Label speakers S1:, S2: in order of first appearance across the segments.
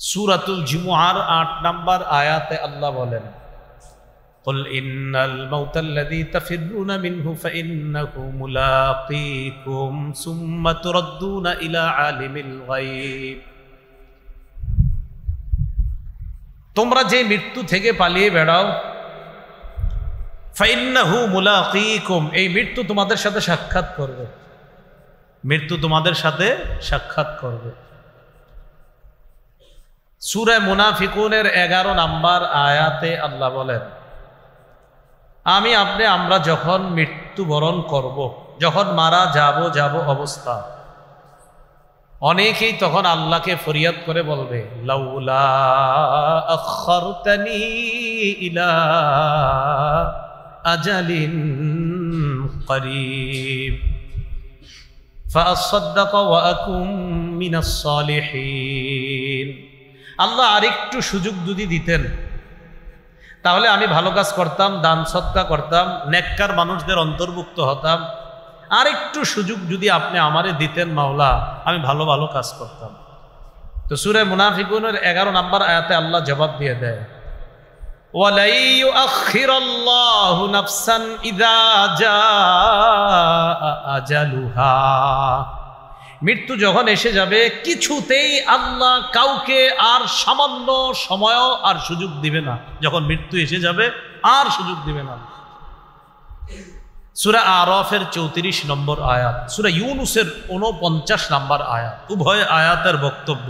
S1: সূরাতুল জুমুআর ৮ নম্বর আয়াতে আল্লাহ বলেন, قل إن الموت الذي تفرون منه فإنه ملاقيكم ثم تردون إلى عالم الغيب। তোমরা যে মৃত্যু থেকে পালিয়ে বেড়াও, فإنه ملاقيكم, এই মৃত্যু তোমাদের সাথে সাক্ষাৎ করবে, মৃত্যু তোমাদের সাথে সাক্ষাৎ করবে। সূরা মুনাফিকুনের 11 নম্বর আয়াতে আল্লাহ বলেন, আমি আপনি আমরা যখন মৃত্যুবরণ করব, যখন মারা যাব অবস্থা, অনেকেই তখন আল্লাহকে ফরিয়াদ করে বলবে, লাউলা আখারতানি ইলা আজালিন করিব ফাআসাদদাক ওয়া আকুম মিনাস সালিহিন। আল্লাহ আরেকটু সুযোগ যদি দিতেন তাহলে আমি ভালো কাজ করতাম, দান সদকা করতাম, নেককার মানুষদের অন্তর্ভুক্ত হতাম। আরেকটু সুযোগ যদি আপনি আমারে দিতেন মাওলা, আমি ভালো ভালো কাজ করতাম। তো সূরা মুনাফিকুনের 11 নম্বর আয়াতে আল্লাহ জবাব দিয়ে দেয়, ওয়ালা ইউআখিরাল্লাহু নাফসান ইযা জাআ আজালুহা। মৃত্যু যখন এসে যাবে কিছুতেই আল্লাহ কাউকে আর সামান্য সময়ও আর সুযোগ দিবে না। যখন মৃত্যু এসে যাবে আর সুযোগ দিবে না। সূরা আরাফের 34 নম্বর আয়াত, সূরা ইউনুসের 49 নম্বর আয়াত, উভয় আয়াতের বক্তব্য,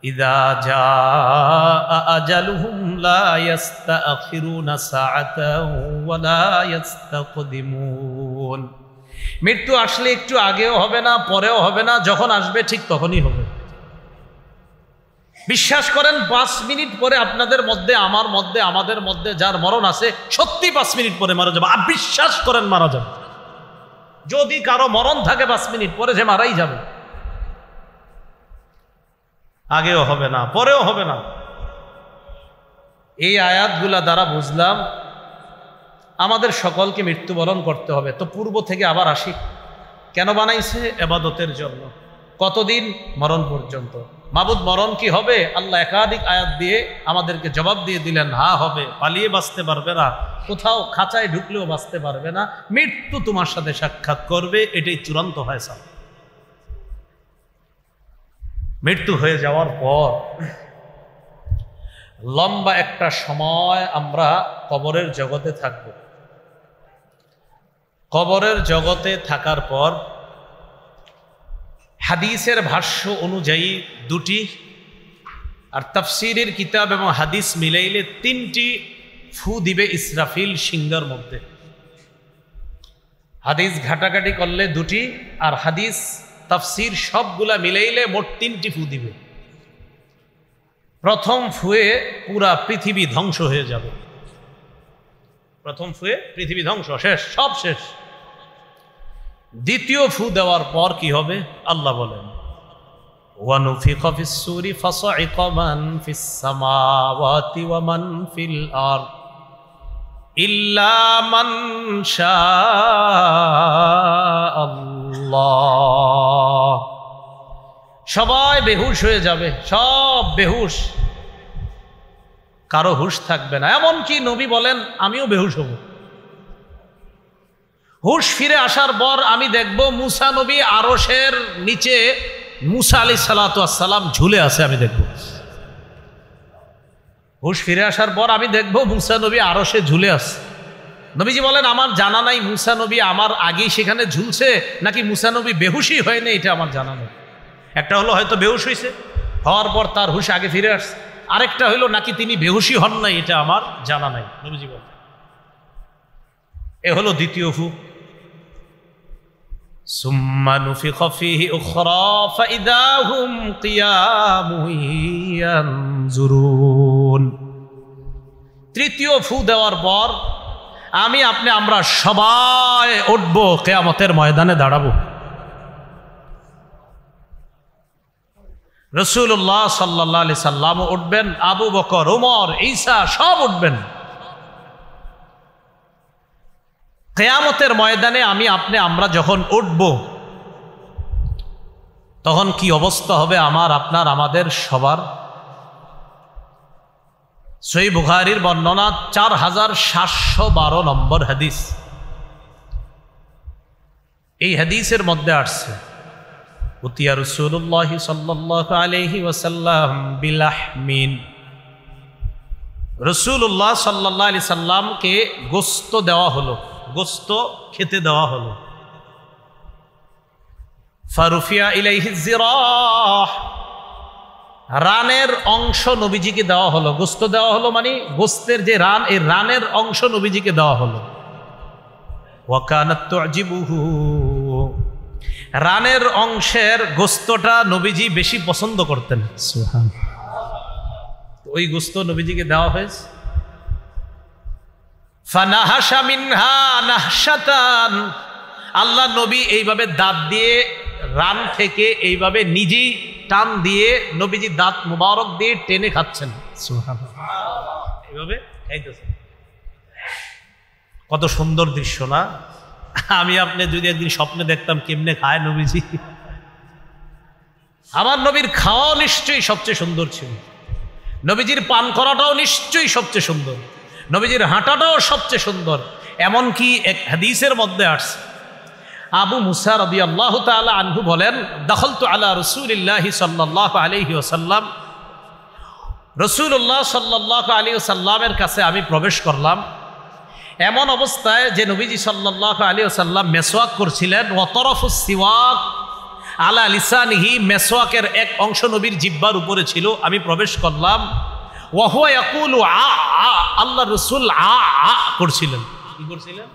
S1: ইযা জাআ আজালুহুম লা ইস্তাখিরুনা সাআতাও ওয়া লা ইস্তাকদিমুন। মৃত্যু আসলে একটু আগেও হবে না, পরেও হবে না, যখন আসবে ঠিক তখনই হবে। বিশ্বাস করেন 5 মিনিট পরে আপনাদের মধ্যে, আমার মধ্যে, আমাদের মধ্যে যার মরণ আছে সত্যি 5 মিনিট পরে মারা যাবে। আর বিশ্বাস করেন মারা যাবে। যদি কারো মরণ থাকে 5 মিনিট পরে সে মারাই যাবে, আগেও হবে না, পরেও হবে না। এই আয়াতগুলা দ্বারা বুঝলাম আমাদের সকলকে মৃত্যুবরণ করতে হবে। তো পূর্ব থেকে আবার আসি, কেন বানাইছে? ইবাদতের জন্য। কতদিন? মরণ পর্যন্ত। মাবুদ মরণ কি হবে? আল্লাহ একাধিক আয়াত দিয়ে আমাদেরকে জবাব দিয়ে দিলেন, হ্যাঁ হবে। পালিয়ে বাঁচতে পারবে না, কোথাও খাঁচায় ঢুকলেও বাঁচতে পারবে না, মৃত্যু তোমার সাথে সাক্ষাৎ করবে, এটাই চূড়ান্ত ফয়সালা। মৃত্যু হয়ে যাওয়ার পর লম্বা একটা সময় আমরা কবরের জগতে থাকব। কবরের জগতে থাকার পর হাদিসের ভাষ্য অনুযায়ী 2টি, আর তাফসীরের কিতাব এবং হাদিস মিলাইলে 3টি ফু দিবে ইসরাফিল সিংহার মধ্যে। হাদিস ঘাটাঘাটি করলে 2টি, আর হাদিস তাফসীর সবগুলা মিলাইলে মোট 3টি ফু দিবে। প্রথম ফুয়ে পুরা পৃথিবী ধ্বংস হয়ে যাবে। প্রথম ফুয়ে পৃথিবী ধ্বংস, শেষ, সব শেষ। দ্বিতীয় ফু দেওয়ার পর কি হবে? আল্লাহ বলেন, ওয়ানুফিখা ফিস-সূরি ফাসাইকা মান ফিস-সামাওয়াতি ওয়া মান ফিল আরদ ইল্লা মান শাআল্লাহ। সবাই বেহুশ হয়ে যাবে, সব বেহুশ, কারো হুশ থাকবে না। এমনকি নবী বলেন আমিও বেহুশ হব। হুশ ফিরে আসার পর আমি দেখব মুসা নবী আরশের নিচে, মুসা আলাইহিস সালাতু ওয়াস সালাম ঝুলে আছে, আমি দেখব। হুশ ফিরে আসার পর আমি দেখব মুসা নবী আরশে ঝুলে আছে। নবীজি বলেন আমার জানা নাই মুসা নবী আমার আগেই সেখানে ঝুলছে নাকি মুসা নবী বেহুশই হয়নি, এটা আমার জানা নেই। একটা হলো হয়তো বেহুশ হয়েছে, হওয়ার পর তার হুশ আগে ফিরে আসছে। আরেকটা হইল নাকি তিনি বেহুশই হন নাই, এটা আমার জানা নাই। নবীজি বলেন এ হলো দ্বিতীয় ফু। সুম্মা নুফিখা ফীহি উখরা ফাইযা হুম কিয়ামুন ইয়ানজুরুন। তৃতীয় ফু দেওয়ার পর আমি আপনি আমরা সবাই উঠব, কিয়ামতের ময়দানে দাঁড়াবো। রাসূলুল্লাহ সাল্লাল্লাহু আলাইহি সাল্লাম উঠবেন, আবু বকর, ওমর, ঈসা সব উঠবেন। কিয়ামতের ময়দানে আমি আপনি আমরা যখন উঠব তখন কি অবস্থা হবে আমার, আপনার, আমাদের সবার? সহিহ বুখারীর বর্ণনা 4712 নম্বর হাদিস। এই হাদিসের মধ্যে আসছে উতিয়া রাসূলুল্লাহ সাল্লাল্লাহু আলাইহি ওয়াসাল্লাম বিলাহমিন, রাসূলুল্লাহ সাল্লাল্লাহু আলাইহি সাল্লামকে গোশত দেওয়া হলো, গোশত খেতে দেওয়া হলো। ফারুফিয়া ইলাইহি জিরাহ, রানের অংশ নবীজিকে দেওয়া হলো। গোশত দেওয়া হলো মানে গোশতের যে রান, এই রানের অংশ নবীজিকে দেওয়া হলো। ওয়া কানাত তুজিবুহু, রানের অংশের গোশতটা নবীজি বেশি পছন্দ করতেন। সুবহানাল্লাহ, ওই গোশত নবীজিকে দেওয়া হয়েছে। ফানাহাশা মিনহা নাহশাতান, আল্লাহ নবী এইভাবে দাঁত দিয়ে রান থেকে এইভাবে নিজেই টান দিয়ে নবীজি দাঁত মুবারক দিয়ে টেনে খাচ্ছেন। সুবহানাল্লাহ, এইভাবে খাইতেছেন। কত সুন্দর দৃশ্য না? আমি আপনি যদি একদিন স্বপ্নে দেখতাম কেমনে খায় নবীজি। আমার নবীর খাওয়া নিশ্চয়ই সবচেয়ে সুন্দর ছিল, নবীজির পান করাটাও নিশ্চয়ই সবচেয়ে সুন্দর, নবীজির হাঁটাটাও সবচেয়ে সুন্দর। এমনকি এক হাদিসের মধ্যে আসছে, আবু মুসা রাদিয়াল্লাহু তাআলা আনহু বলেন, দাখালতু আলা রাসূলিল্লাহি সাল্লাল্লাহু আলাইহি ওয়াসাল্লাম, রাসূলুল্লাহ সাল্লাল্লাহু আলাইহি ওয়াসাল্লামের কাছে আমি প্রবেশ করলাম। এমন অবস্থায় যে নবীজি সাল্লাল্লাহু আলাইহি ওয়াসাল্লাম মেসওয়াক করছিলেন। ওয়া তারাফুস সিওয়াক আলা লিসানিহি, মেসওয়াকের এক অংশ নবীর জিহ্বার উপরে ছিল। আমি প্রবেশ করলাম। ওয়া হুয়া ইয়াকুলু আ আ, আল্লাহ রাসূল আ আ করছিলেন। কি করছিলেন?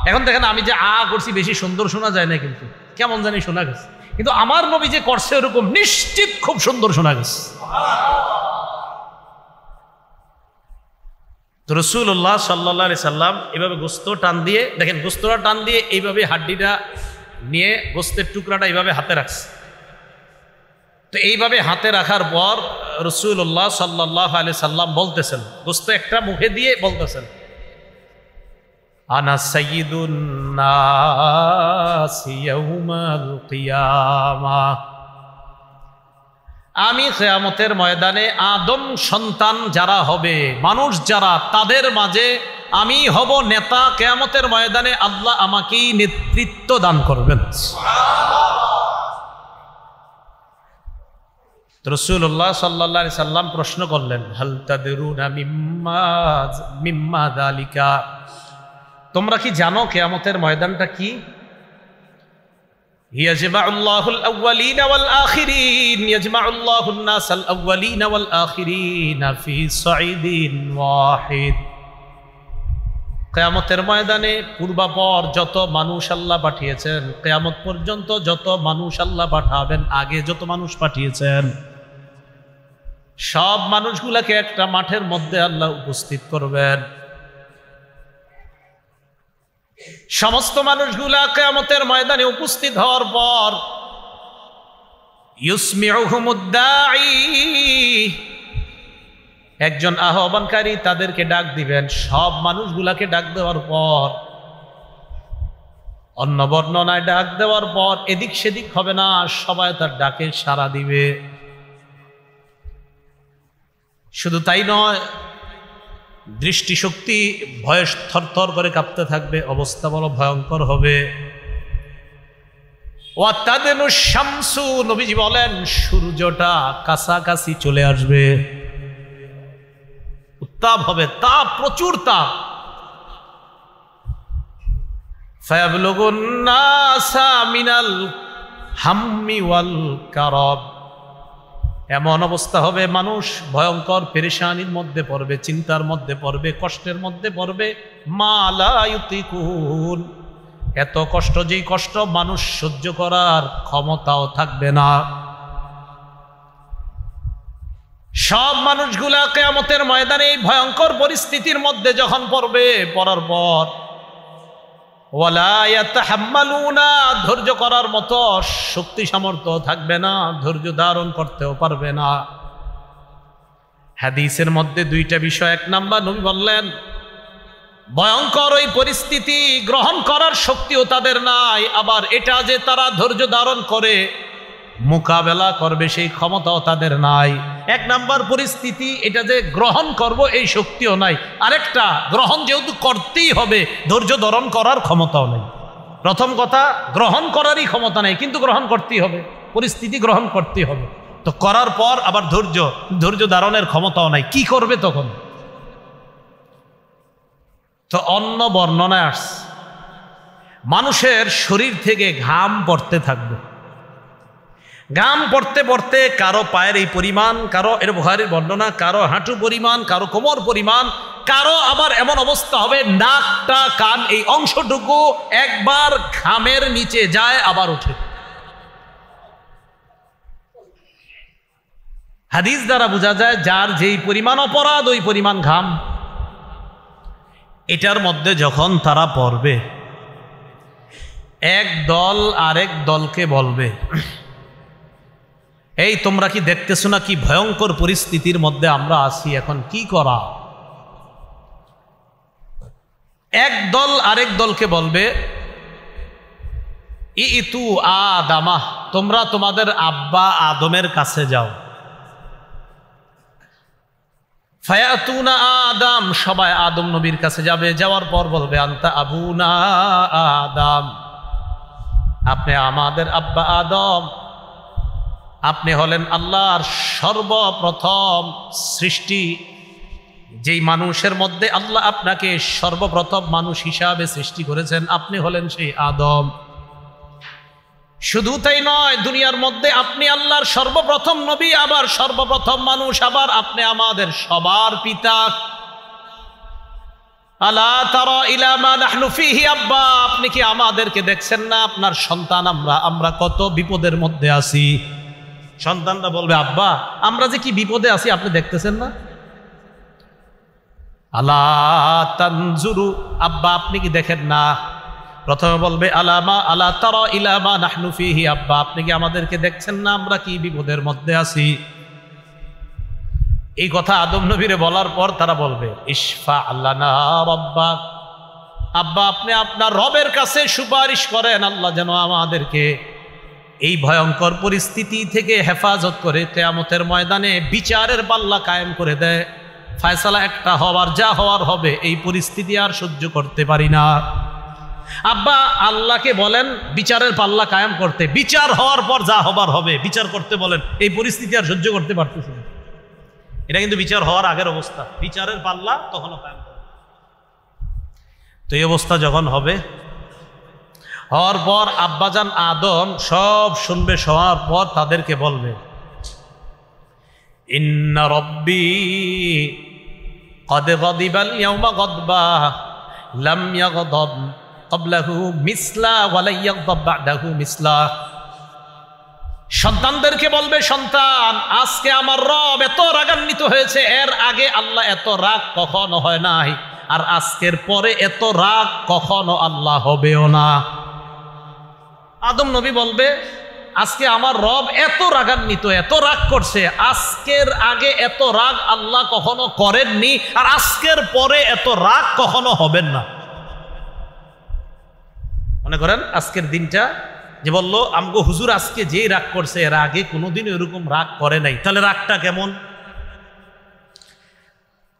S1: এখন দেখেন আমি যে আ করছি বেশি সুন্দর শোনা যায় না, কিন্তু কেমন জানি শোনা গেছে। কিন্তু আমার নবী যে করছে এরকম নিশ্চিত খুব সুন্দর শোনা গেছে। তো রাসূলুল্লাহ সাল্লাল্লাহু আলাইহি সাল্লাম এভাবে গোশত টান দিয়ে, দেখেন গোশতটা টান দিয়ে এইভাবে হাড্ডিটা নিয়ে গোশতের টুকরাটা এইভাবে হাতে রাখছে। তো এইভাবে হাতে রাখার পর রাসূলুল্লাহ সাল্লাল্লাহু আলাইহি সাল্লাম বলতেছেন, গোশত একটা মুখে দিয়ে বলতেছেন, আনা সাইয়্যিদুন নাস ইয়াউমাল কিয়ামাহ, আমি কিয়ামতের ময়দানে আদম সন্তান যারা হবে, মানুষ যারা, তাদের মাঝে আমি হব নেতা। কিয়ামতের ময়দানে আল্লাহ আমাকেই নেতৃত্ব দান করবেন। রাসূলুল্লাহ সাল্লাল্লাহু আলাইহি সাল্লাম প্রশ্ন করলেন, হাল তাদরুনা মিম্মা যালিকা, তোমরা কি জানো কিয়ামতের ময়দানটা কি? ইয়াজমাউল্লাহুল আউয়ালিনা ওয়াল আখিরিন, ইয়াজমাউল্লাহুন নাসাল আউয়ালিনা ওয়াল আখিরিনা ফি সাইদিন ওয়াহিদ। কিয়ামতের ময়দানে পূর্বাপর যত মানুষ আল্লাহ পাঠিয়েছেন, কিয়ামত পর্যন্ত যত মানুষ আল্লাহ পাঠাবেন, আগে যত মানুষ পাঠিয়েছেন, সব মানুষগুলাকে একটা মাঠের মধ্যে আল্লাহ উপস্থিত করবেন। সমস্ত মানুষগুলা কিয়ামতের ময়দানে উপস্থিত হওয়ার পর ইউসমিউহুমুদ্দাঈ, একজন আহ্বানকারী তাদেরকে ডাক দিবেন। সব মানুষগুলাকে ডাক দেওয়ার পর, অন্য বর্ণনায় ডাক দেওয়ার পর এদিক সেদিক হবে না, সবাই তার ডাকে সাড়া দিবে। শুধু তাই নয়, দৃষ্টিশক্তি ভয়ে থরথর করে কাঁপতে থাকবে, অবস্থা বড় ভয়ঙ্কর হবে। ওয়াতাদনু শামসু, নবীজি বলেন সূর্যটা কাছাকাছি চলে আসবে, উত্তাপ হবে, তাপ, প্রচুর তাপ। ফায়াবলুগুন নাসা মিনাল হাম্মি ওয়াল কারাব, এমন অবস্থা হবে মানুষ ভয়ঙ্কর পেরেশানির মধ্যে পড়বে, চিন্তার মধ্যে পড়বে, কষ্টের মধ্যে পড়বে। মা লা ইউতিকুন, এত কষ্ট, যেই কষ্ট মানুষ সহ্য করার ক্ষমতাও থাকবে না। সব মানুষগুলা কিয়ামতের ময়দানে এই ভয়ঙ্কর পরিস্থিতির মধ্যে যখন পড়বে, পড়ার পর ওয়ালা ইয়াতাহাম্মালুনা, ধৈর্য করার মতো শক্তি সামর্থ্য থাকবে না, ধৈর্য ধারণ করতেও পারবে না। হাদিসের মধ্যে দুইটা বিষয়। এক নাম্বার, নবী বললেন ভয়ঙ্কর ওই পরিস্থিতি গ্রহণ করার শক্তিও তাদের নাই, আবার এটা যে তারা ধৈর্য ধারণ করে মোকাবেলা করবে সেই ক্ষমতাও তাদের নাই। এক নাম্বার পরিস্থিতি, এটা যে গ্রহণ করব এই শক্তিও নাই। আরেকটা, গ্রহণ যেহেতু করতেই হবে, ধৈর্য ধারণ করার ক্ষমতাও নেই। প্রথম কথা, গ্রহণ করারই ক্ষমতা নেই, কিন্তু গ্রহণ করতেই হবে, পরিস্থিতি গ্রহণ করতেই হবে। তো করার পর আবার ধৈর্য ধারণের ক্ষমতাও নাই, কি করবে তখন? তো অন্য বর্ণনায় আসছে, মানুষের শরীর থেকে ঘাম পড়তে থাকবে। ঘাম পড়তে পড়তে কারো পায়ের এই পরিমাণ, কারো, এর বুখারীর বর্ণনা, কারো হাঁটু পরিমাণ, কারো কোমর পরিমাণ, কারো আবার এমন অবস্থা হবে নাকটা, কান, এই অংশটুকু একবার ঘামের নিচে যায় আবার ওঠে। হাদিস দ্বারা বোঝা যায় যার যেই পরিমাণ অপরাধ ওই পরিমাণ ঘাম। এটার মধ্যে যখন তারা পড়বে, এক দল আরেক দলকে বলবে, এই তোমরা কি দেখতেছো না কি ভয়ঙ্কর পরিস্থিতির মধ্যে আমরা আছি, এখন কি করা? এক দল আরেক দলকে বলবে, ইতু আদামা, তোমরা তোমাদের আব্বা আদমের কাছে যাও। ফায়াতুনা আদম, সবাই আদম নবীর কাছে যাবে। যাওয়ার পর বলবে, আনতা আবুনা আদম, আপনি আমাদের আব্বা আদম, আপনি হলেন আল্লাহর সর্বপ্রথম সৃষ্টি। যেই মানুষের মধ্যে আল্লাহ আপনাকে সর্বপ্রথম মানুষ হিসাবে সৃষ্টি করেছেন, আপনি হলেন সেই আদম। শুধু তাই নয়, দুনিয়ার মধ্যে আপনি আল্লাহর সর্বপ্রথম নবী, আবার সর্বপ্রথম মানুষ, আবার আপনি আমাদের সবার পিতা। আলা তারা ইলা মা নাহনু ফিহি আব্বা, আপনি কি আমাদেরকে দেখছেন না? আপনার সন্তান আমরা কত বিপদের মধ্যে আছি। সন্তানরা বলবে, আব্বা আমরা যে কি বিপদে আছি আপনি দেখতেছেন না? আলা তানজুরু, আব্বা আপনি কি দেখেন না? প্রথমে বলবে, আলা তারা ইলা মা নাহনু ফিহি আব্বা, আপনি কি আমাদেরকে দেখছেন না আমরা কি বিপদের মধ্যে আছি? এই কথা আদম নবীরে বলার পর তারা বলবে, ইশফা লানা রাব্বাক, আব্বা আপনি আপনার রবের কাছে সুপারিশ করেন, আল্লাহ যেন আমাদেরকে এই ভয়ঙ্কর পরিস্থিতি থেকে হেফাজত করে কিয়ামতের ময়দানে বিচারের পাল্লা কায়েম করে দেয়। ফয়সালা একটা হওয়ার, যা হওয়ার হবে, এই পরিস্থিতি আর সহ্য করতে পারি না। আব্বা আল্লাহকে বলেন বিচারের পাল্লা কায়েম করতে, বিচার হওয়ার পর যা হবার হবে বিচার করতে বলেন, এই পরিস্থিতি আর সহ্য করতে পারতেছি না। এটা কিন্তু বিচার হওয়ার আগের অবস্থা, বিচারের পাল্লা তখনও কায়েম করে। তো এই অবস্থা যখন হবে, হওয়ার পর আব্বাজান আদম সব শুনবে, শোনার পর তাদেরকে বলবে, ইন্না রব্বি কদ গদিবাল ইয়াউমা গদবা লাম ইয়াগদাব ক্বাবলাহু মিসলা ওয়া লা ইয়াগদাব বা'দাহু মিসলা। সন্তানদেরকে বলবে, সন্তান আজকে আমার রব এত রাগান্বিত হয়েছে, এর আগে আল্লাহ এত রাগ কখনো হয় নাই, আর আজকের পরে এত রাগ কখনো আল্লাহ হবেও না। আদম নবী বলবে, আজকে আমার রব এত রাগান্বিত, এত রাগ করছে, আজকের আগে এত রাগ আল্লাহ কখনো করেননি, আর আজকের পরে এত রাগ কখনো হবেন না। মনে করেন আজকের দিনটা যে বললো আমগো হুজুর আজকে যেই রাগ করছে, এর আগে কোনোদিন এরকম রাগ করে নাই, তাহলে রাগটা কেমন?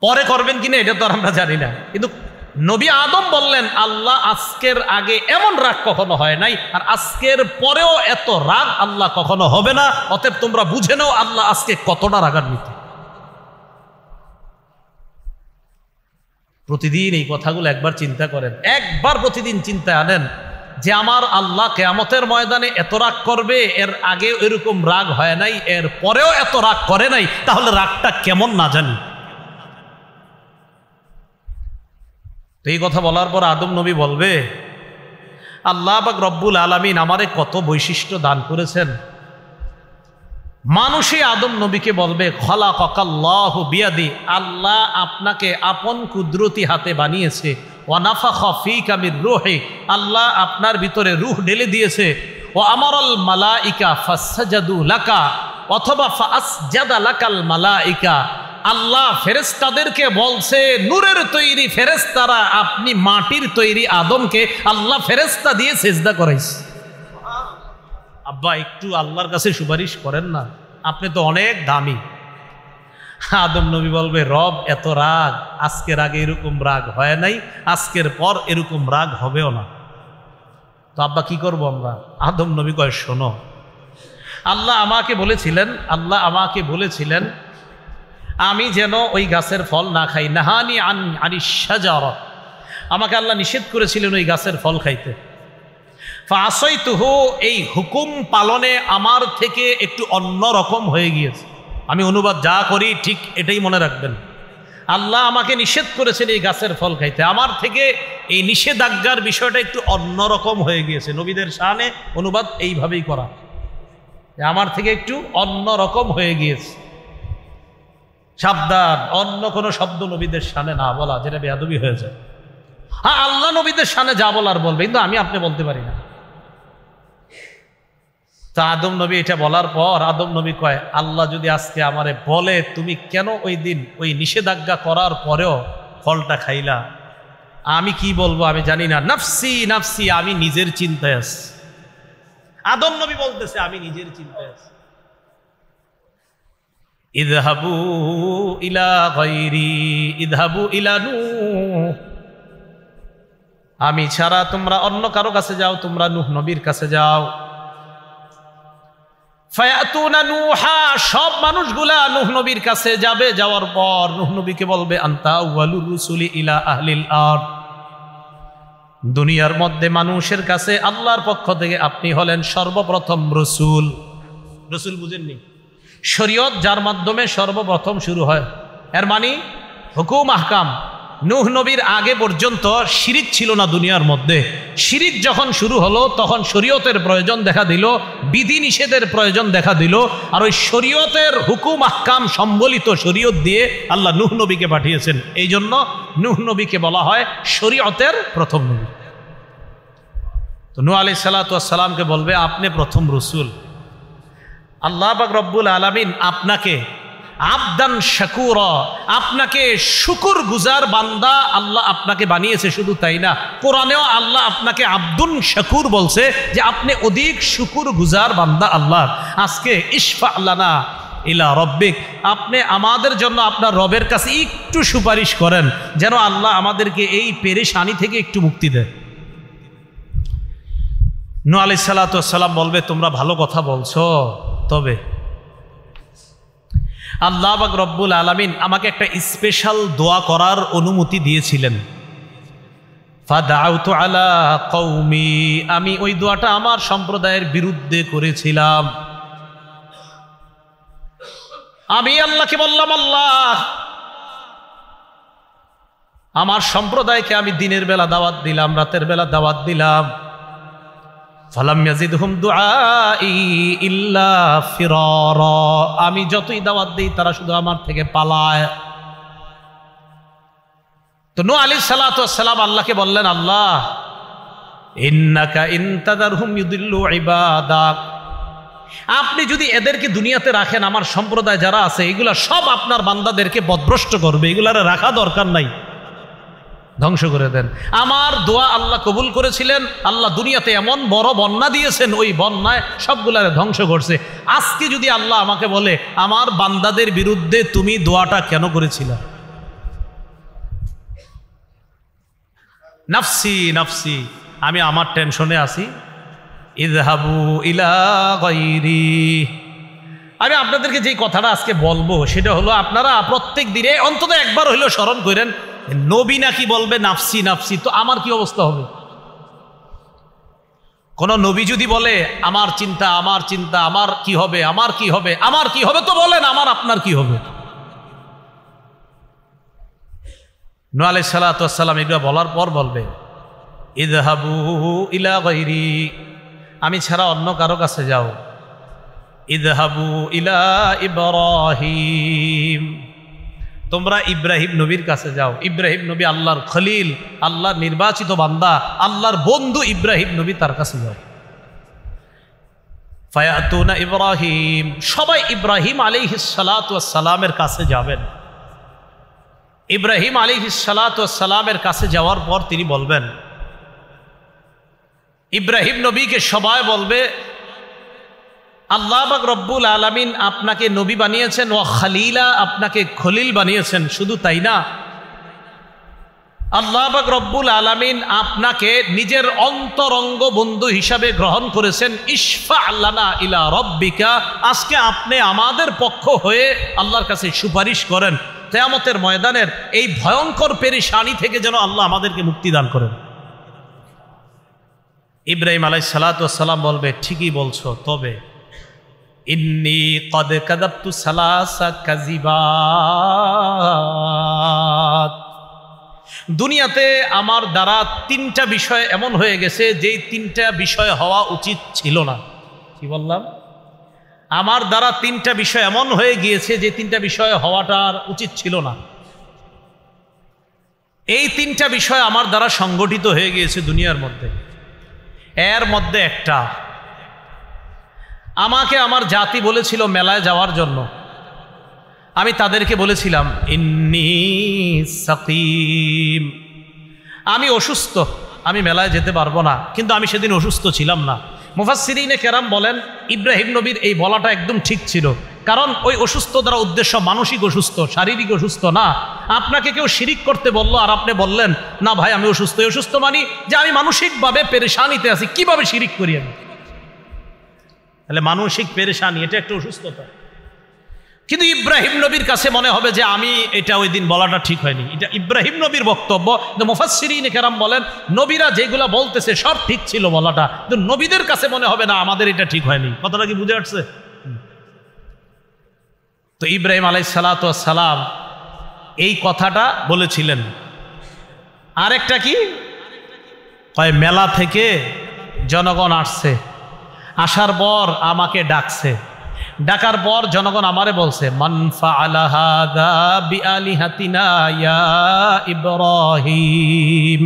S1: পরে করবেন কিনা এটা তো আমরা জানি না, কিন্তু নবী আদম বললেন আল্লাহ আজকের আগে এমন রাগ কখনো হয় নাই, আর আজকের পরেও এত রাগ আল্লাহ কখনো হবে না। অতএব তোমরা বুঝে নাও আল্লাহ আজকে কতটা রাগান্বিত। প্রতিদিন এই কথাগুলো একবার চিন্তা করেন, একবার প্রতিদিন চিন্তা আনেন যে আমার আল্লাহ কিয়ামতের ময়দানে এত রাগ করবে, এর আগে এরকম রাগ হয় নাই, এর পরেও এত রাগ করে নাই, তাহলে রাগটা কেমন না জানি। তো এই কথা বলার পর আদম নবী বলবে, আল্লাহ পাক রব্বুল আলামিন আমারে কত বৈশিষ্ট্য দান করেছেন। মানুষই আদম নবীকে বলবে, খলাকাল্লাহু বিয়াদি, আল্লাহ আপনাকে আপন কুদরতি হাতে বানিয়েছে। ওয়া নাফাখা ফীকা মির রূহি, আল্লাহ আপনার ভিতরে রূহ ঢেলে দিয়েছে। ওয়া আমারাল মালাইকা ফাসজাদু লাকা, অথবা ফাসজাদা লাকাল মালাইকা, আল্লাহ ফেরেশতাদেরকে বলছে নূরের তৈরি ফেরেশতারা আপনি মাটির তৈরি আদমকে আল্লাহ ফেরেশতা দিয়ে সিজদা করাইছে। আব্বা একটু আল্লাহর কাছে সুপারিশ করেন না, আপনি তো অনেক দামি। আদম নবী বলবে, রব এত রাগ, আজকের আগে এরকম রাগ হয় নাই, আজকের পর এরকম রাগ হবেও না। তো আব্বা কি করবো আমরা? আদম নবী কয়, শোনো, আল্লাহ আমাকে বলেছিলেন আমি যেন ওই গাছের ফল না খাই। নাহানি আনিশ শাজারা, আমাকে আল্লাহ নিষেধ করেছিলেন ওই গাছের ফল খাইতে। ফাআসাইতুহু, এই হুকুম পালনে আমার থেকে একটু অন্য রকম হয়ে গিয়েছে। আমি অনুবাদ যা করি ঠিক এটাই মনে রাখবেন। আল্লাহ আমাকে নিষেধ করেছেন এই গাছের ফল খাইতে, আমার থেকে এই নিষেধাজ্ঞার বিষয়টা একটু অন্যরকম হয়ে গিয়েছে। নবীদের শানে অনুবাদ এইভাবেই করা, আমার থেকে একটু অন্যরকম হয়ে গিয়েছে। সাবধান, অন্য কোনো শব্দ নবীদের শানে না বলা, যেটা বেয়াদবি হয়ে যায়। হ্যাঁ, আল্লাহ নবীদের শানে যা বলার বলবে, কিন্তু আমি আপনি বলতে পারি না। তা আদম নবী এটা বলার পর আদম নবী কয়, আল্লাহ যদি আজকে আমারে বলে তুমি কেন ওই দিন ওই নিষেধাজ্ঞা করার পরেও ফলটা খাইলা, আমি কি বলবো আমি জানি না। নাফসি নাফসি, আমি নিজের চিন্তায় আছি। আদম নবী বলতেছে আমি নিজের চিন্তায় আছি। ইযহাবু ইলা গায়রি ইযহাবু ইলা নূহ, আমি ছাড়া তোমরা অন্য কারো কাছে যাও, তোমরা নূহ নবীর কাছে যাও। ফায়াতুনা নূহা, সব মানুষগুলা নূহ নবীর কাছে যাবে। যাওয়ার পর নূহ নবীকে বলবে, আনতা আউয়ালুর রুসুলি ইলা আহলিল আরদ, দুনিয়ার মধ্যে মানুষের কাছে আল্লাহর পক্ষ থেকে আপনি হলেন সর্বপ্রথম রসুল। রসুল বুঝেননি? শরীয়ত যার মাধ্যমে সর্বপ্রথম শুরু হয়, এর মানে হুকুম আহকাম। নূহ নবীর আগে পর্যন্ত শিরিক ছিল না দুনিয়ার মধ্যে। শিরিক যখন শুরু হলো তখন শরীয়তের প্রয়োজন দেখা দিল, বিধি নিষেধের প্রয়োজন দেখা দিল। আর ওই শরীয়তের হুকুম আহকাম সম্বলিত শরীয়ত দিয়ে আল্লাহ নূহ নবীকে পাঠিয়েছেন। এই জন্য নূহ নবীকে বলা হয় শরীয়তের প্রথম নবী। তো নূহ আলাইহিস সালাতু ওয়াস সালামকে বলবে, আপনি প্রথম রসুল। আল্লাহ পাক রব্বুল আলামিন আপনাকে আবদান শাকুরা, আপনাকে শুকুর গুজার বান্দা আল্লাহ আপনাকে বানিয়েছে। শুধু তাই না, কোরআনেও আল্লাহ আপনাকে আব্দুন শাকুর বলছে, যে আপনি অধিক শুকুর গুজার বান্দা আল্লাহ। আজকে ইশফা লানা ইলা রব্বিক, আপনি আমাদের জন্য আপনার রবের কাছে একটু সুপারিশ করেন, যেন আল্লাহ আমাদেরকে এই পেরেশানি থেকে একটু মুক্তি দেয়। নূহ আলাইহিস সালাতু ওয়াস সালাম বলবে, তোমরা ভালো কথা বলছো, তবে আল্লাহ পাক রব্বুল আলামিন আমাকে একটা স্পেশাল দোয়া করার অনুমতি দিয়েছিলেন। ফাদাউতু আলা কওমি, আমি ওই দোয়াটা আমার সম্প্রদায়ের বিরুদ্ধে করেছিলাম। আমি আল্লাহকে বললাম, আল্লাহ আমার সম্প্রদায়কে আমি দিনের বেলা দাওয়াত দিলাম, রাতের বেলা দাওয়াত দিলাম। ফালাম ইয়াজিদহুম দুআই ইল্লা ফিরারা, আমি যতই দাওয়াত দিই তারা শুধু আমার থেকে পালায়। তো নূহ আলাইহিস সালাতু ওয়াস সালাম আল্লাহকে বললেন, আল্লাহ ইন্নাকা ইনতাদারহুম ইউদিল্লু ইবাদাক, আপনি যদি এদেরকে দুনিয়াতে রাখেন, আমার সম্প্রদায় যারা আছে এগুলা সব আপনার বান্দাদেরকে পথভ্রষ্ট করবে, এগুলার রাখা দরকার নাই, ধ্বংস করে দেন। আমার দোয়া আল্লাহ কবুল করেছিলেন, আল্লাহ দুনিয়াতে এমন বড় বন্যা দিয়েছেন, ওই বন্যায় সবগুলারে ধ্বংস করছে। আজকে যদি আল্লাহ আমাকে বলে, আমার বান্দাদের বিরুদ্ধে তুমি দোয়াটা কেন করেছিলে? নাফসি নাফসি, আমি আমার টেনশনে আছি। ইযহাবু ইলা গায়রি, আমি আপনাদেরকে যেই কথাটা আজকে বলবো সেটা হলো, আপনারা প্রত্যেক দিনে অন্তত একবার হইলেও স্মরণ করেন, নবী নাকি বলবে নাফসি নাফসি, তো আমার কি অবস্থা হবে? কোন নবী যদি বলে আমার চিন্তা আমার চিন্তা, আমার কি হবে আমার কি হবে আমার কি হবে, তো বলেন আমার আপনার কি হবে? নূহ আলাইহিস সালাতু ওয়াস সালাম এগুলো বলার পর বলবে, ইযহাবু ইলা গায়রি, আমি ছাড়া অন্য কারো কাছে যাও। ইযহাবু ইলা ইব্রাহিম, তোমরা ইব্রাহিম নবীর কাছে যাও। ইব্রাহিম নবী আল্লাহর খলিল, আল্লাহর নির্বাচিত বান্দা, আল্লাহর বন্ধু ইব্রাহিম নবী, তার কাছে যাও। ফায়াতুনা ইব্রাহিম, সবাই ইব্রাহিম আলাইহিস সালাতু ওয়াস সালামের কাছে যাবেন। ইব্রাহিম আলাইহিস সালাতু ওয়াস সালামের কাছে যাওয়ার পর তিনি বলবেন, ইব্রাহিম নবীকে সবাই বলবে, আল্লাহ পাক রব্বুল আলামিন আপনাকে নবী বানিয়েছেন, ওয়া খালিলা, আপনাকে খলিল বানিয়েছেন। শুধু তাই না, আল্লাহ পাক রব্বুল আলামিন আপনাকে নিজের অন্তরঙ্গ বন্ধু হিসাবে গ্রহণ করেছেন। ইশফা লানা ইলা রব্বিকা, আজকে আপনি আমাদের পক্ষ হয়ে আল্লাহর কাছে সুপারিশ করেন কিয়ামতের ময়দানের এই ভয়ঙ্কর পেরেশানি থেকে যেন আল্লাহ আমাদেরকে মুক্তি দান করেন। ইব্রাহিম আলাইহিস সালাতু ওয়াস সালাম বলবে, ঠিকই বলছো, তবে ইন্নী কদ কাযাবতু সালাসা কাযিবাত, দুনিয়াতে আমার দ্বারা 3টা বিষয় এমন হয়ে গেছে যেই 3টা বিষয় হওয়া উচিত ছিল না। কি বললাম? আমার দ্বারা 3টা বিষয় এমন হয়ে গিয়েছে যে 3টা বিষয় হওয়াটার উচিত ছিল না। এই 3টা বিষয় আমার দ্বারা সংগঠিত হয়ে গিয়েছে দুনিয়ার মধ্যে। এর মধ্যে একটা, আমাকে আমার জাতি বলেছিল মেলায় যাওয়ার জন্য, আমি তাদেরকে বলেছিলাম ইন্নী সাকিম, আমি অসুস্থ, আমি মেলায় যেতে পারবো না। কিন্তু আমি সেদিন অসুস্থ ছিলাম না। মুফাসসিরিনে কেরাম বলেন ইব্রাহিম নবীর এই বলাটা একদম ঠিক ছিল, কারণ ওই অসুস্থ দ্বারা উদ্দেশ্য মানসিক অসুস্থ, শারীরিক অসুস্থ না। আপনাকে কেউ শিরিক করতে বলল আর আপনি বললেন না ভাই আমি অসুস্থ। অসুস্থ মানি যে আমি মানসিকভাবে পেরেশানিতে আছি, কিভাবে শিরিক করি আমি? তাহলে মানসিক পেরেশানি, এটা একটা অসুস্থতা। কিন্তু ইব্রাহিম নবীর কাছে মনে হবে যে আমি এটা ওই দিন বলাটা ঠিক হয়নি। এটা ইব্রাহিম নবীর বক্তব্য। মুফাসসিরিনে কেরাম বলেন নবীরা যেগুলা বলতেছে সব ঠিক ছিল বলাটা, কিন্তু নবীদের কাছে মনে হবে না আমাদের এটা ঠিক হয়নি। কথাটা কি বুঝে আসছে? তো ইব্রাহিম আলাইহিস সালাতু ওয়াস সালাম এই কথাটা বলেছিলেন। আরেকটা কি কয়, মেলা থেকে জনগণ আসছে, আসার পর আমাকে ডাকছে, ডাকার পর জনগণ আমারে বলছে মান ফাআলা হাযা বিআলিহাতিনা ইয়া ইব্রাহিম,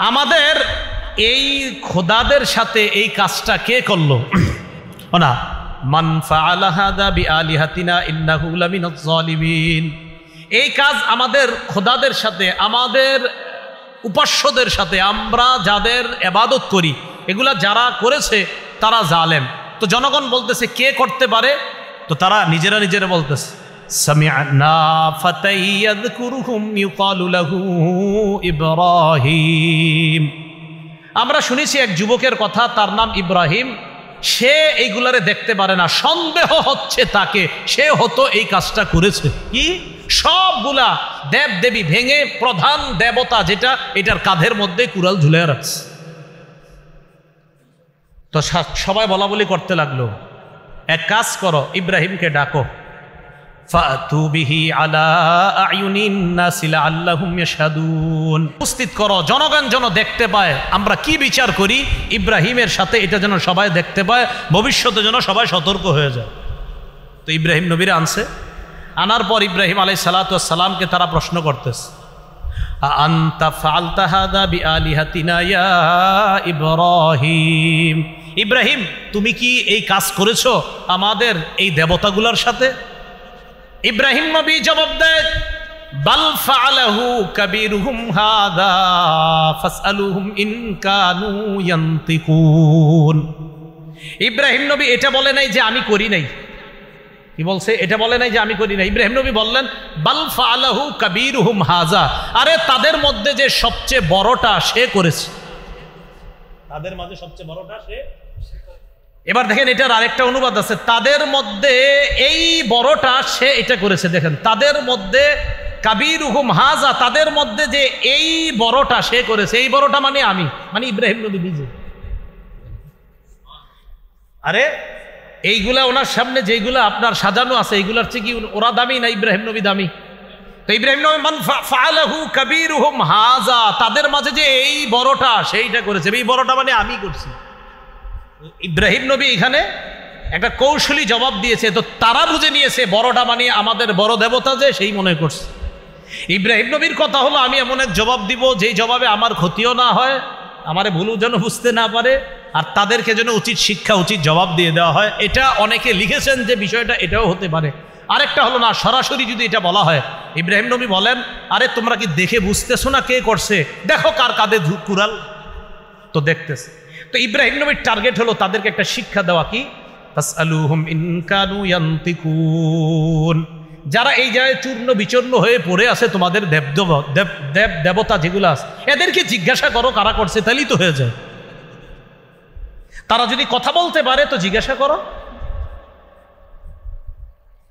S1: আমাদের এই খোদাদের সাথে এই কাজটা কে করলো? না, মান ফাআলা হাযা বিআলিহাতিনা ইন্নাহু লামিনাজ জালিমিন, এই কাজ আমাদের খোদাদের সাথে, আমাদের উপাস্যদের সাথে, আমরা যাদের ইবাদত করি এগুলা যারা করেছে তারা জালেম। তো জনগণ বলতেছে কে করতে পারে? তো তারা নিজেরা নিজেরা বলতেছে সামি'না ফাতাই ইয়াযকুরুহুম ইউকালু লাহু ইব্রাহিম, আমরা শুনেছি এক যুবকের কথা, তার নাম ইব্রাহিম। সে এইগুলারে দেখতে পারে না, সন্দেহ হচ্ছে তাকে, সে হতো এই কাজটা করেছে। কি? সবগুলা দেব দেবী ভেঙে প্রধান দেবতা যেটা, এটার কাঁধের মধ্যে কুড়াল ঝুলে রাখছে। তো সবাই বলা বলি করতে লাগলো, এক কাজ করো, ইব্রাহিমকে ডাকো, ফাতু বিহি আলা আয়ুনিন নাসি লাআল্লাহুম ইয়াশহাদুন, উপস্থিত করো, জনগণ যেন দেখতে পায় আমরা কি বিচার করি ইব্রাহিমের সাথে, এটা যেন সবাই দেখতে পায়, ভবিষ্যতে যেন সবাই সতর্ক হয়ে যায়। তো ইব্রাহিম নবীরা আনছে, আনার পর ইব্রাহিম আলাইহিস সালাতু ওয়াস সালামকে তারা প্রশ্ন করতেছে আনতা ফাআলতা হাযা বিআলিহাতিনা ইয়া ইব্রাহিম, ইব্রাহিম তুমি কি এই কাজ করেছো আমাদের এই দেবতাগুলোর সাথে? ইব্রাহিম নবী জবাব দেয় বাল ফাআলাহু কাবীরুহুম হাযা ফাসআলুহুম ইন কানু ইয়ানতিকুন, ইব্রাহিম নবী এটা বলে নাই যে আমি করি নাই। কি বলছে? এটা বলে নাই যে আমি করি নাই। ইব্রাহিম নবী বললেন বাল ফাআলাহু কাবীরুহুম হাযা, আরে তাদের মধ্যে যে সবচেয়ে বড়টা সে করেছে, তাদের মাঝে সবচেয়ে বড়টা সে। এবার দেখেন এটার আরেকটা অনুবাদ আছে, তাদের মধ্যে এই বড়টা সে এটা করেছে। দেখেন তাদের মধ্যে কাবীরুহুম হাযা, তাদের মধ্যে যে এই বড়টা সে করেছে, এই বড়টা মানে আমি, মানে ইব্রাহিম নবী নিজে। আরে এইগুলা ওনার সামনে যেগুলা আপনার সাজানো আছে এইগুলার চেয়ে কি ওরা দামি না ইব্রাহিম নবী দামি? তো ইব্রাহিম নবী মান ফাআলাহু কাবীরুহুম হাযা, তাদের মাঝে যে এই বড়টা সেইটা করেছে, এই বড়টা মানে আমি করছি। ইব্রাহিম নবী এখানে একটা কৌশলী জবাব দিয়েছে। তো তারা বুঝে নিয়েছে বড়টা মানে আমাদের বড় দেবতা যে, সেই মনে করছে। ইব্রাহিম নবীর কথা হলো আমি এমন এক জবাব দিব যেই জবাবে আমার ক্ষতিও না হয়, আমারে ভুলও যেন বুঝতে না পারে, আর তাদেরকে যেন উচিত শিক্ষা উচিত জবাব দিয়ে দেওয়া হয়। এটা অনেকে লিখেছেন যে বিষয়টা এটাও হতে পারে। আরেকটা হলো না, সরাসরি যদি এটা বলা হয়, ইব্রাহিম নবী বলেন আরে তোমরা কি দেখে বুঝতেছো না কে করছে? দেখো কার কাঁধে কুড়াল। তো দেখতেছে। তো ইব্রাহিম নবীর টার্গেট হলো তাদেরকে একটা শিক্ষা দেওয়া, কি ফাসআলুহুম ইন কানু ইয়ানতিকুন, যারা এই জায়গায় চূর্ণ বিচূর্ণ হয়ে পড়ে আছে, তোমাদের দেবতা যেগুলো আছে এদেরকে জিজ্ঞাসা করো কারা করছে, তাহলেই তো হয়ে যায়। তারা যদি কথা বলতে পারে তো জিজ্ঞাসা করো।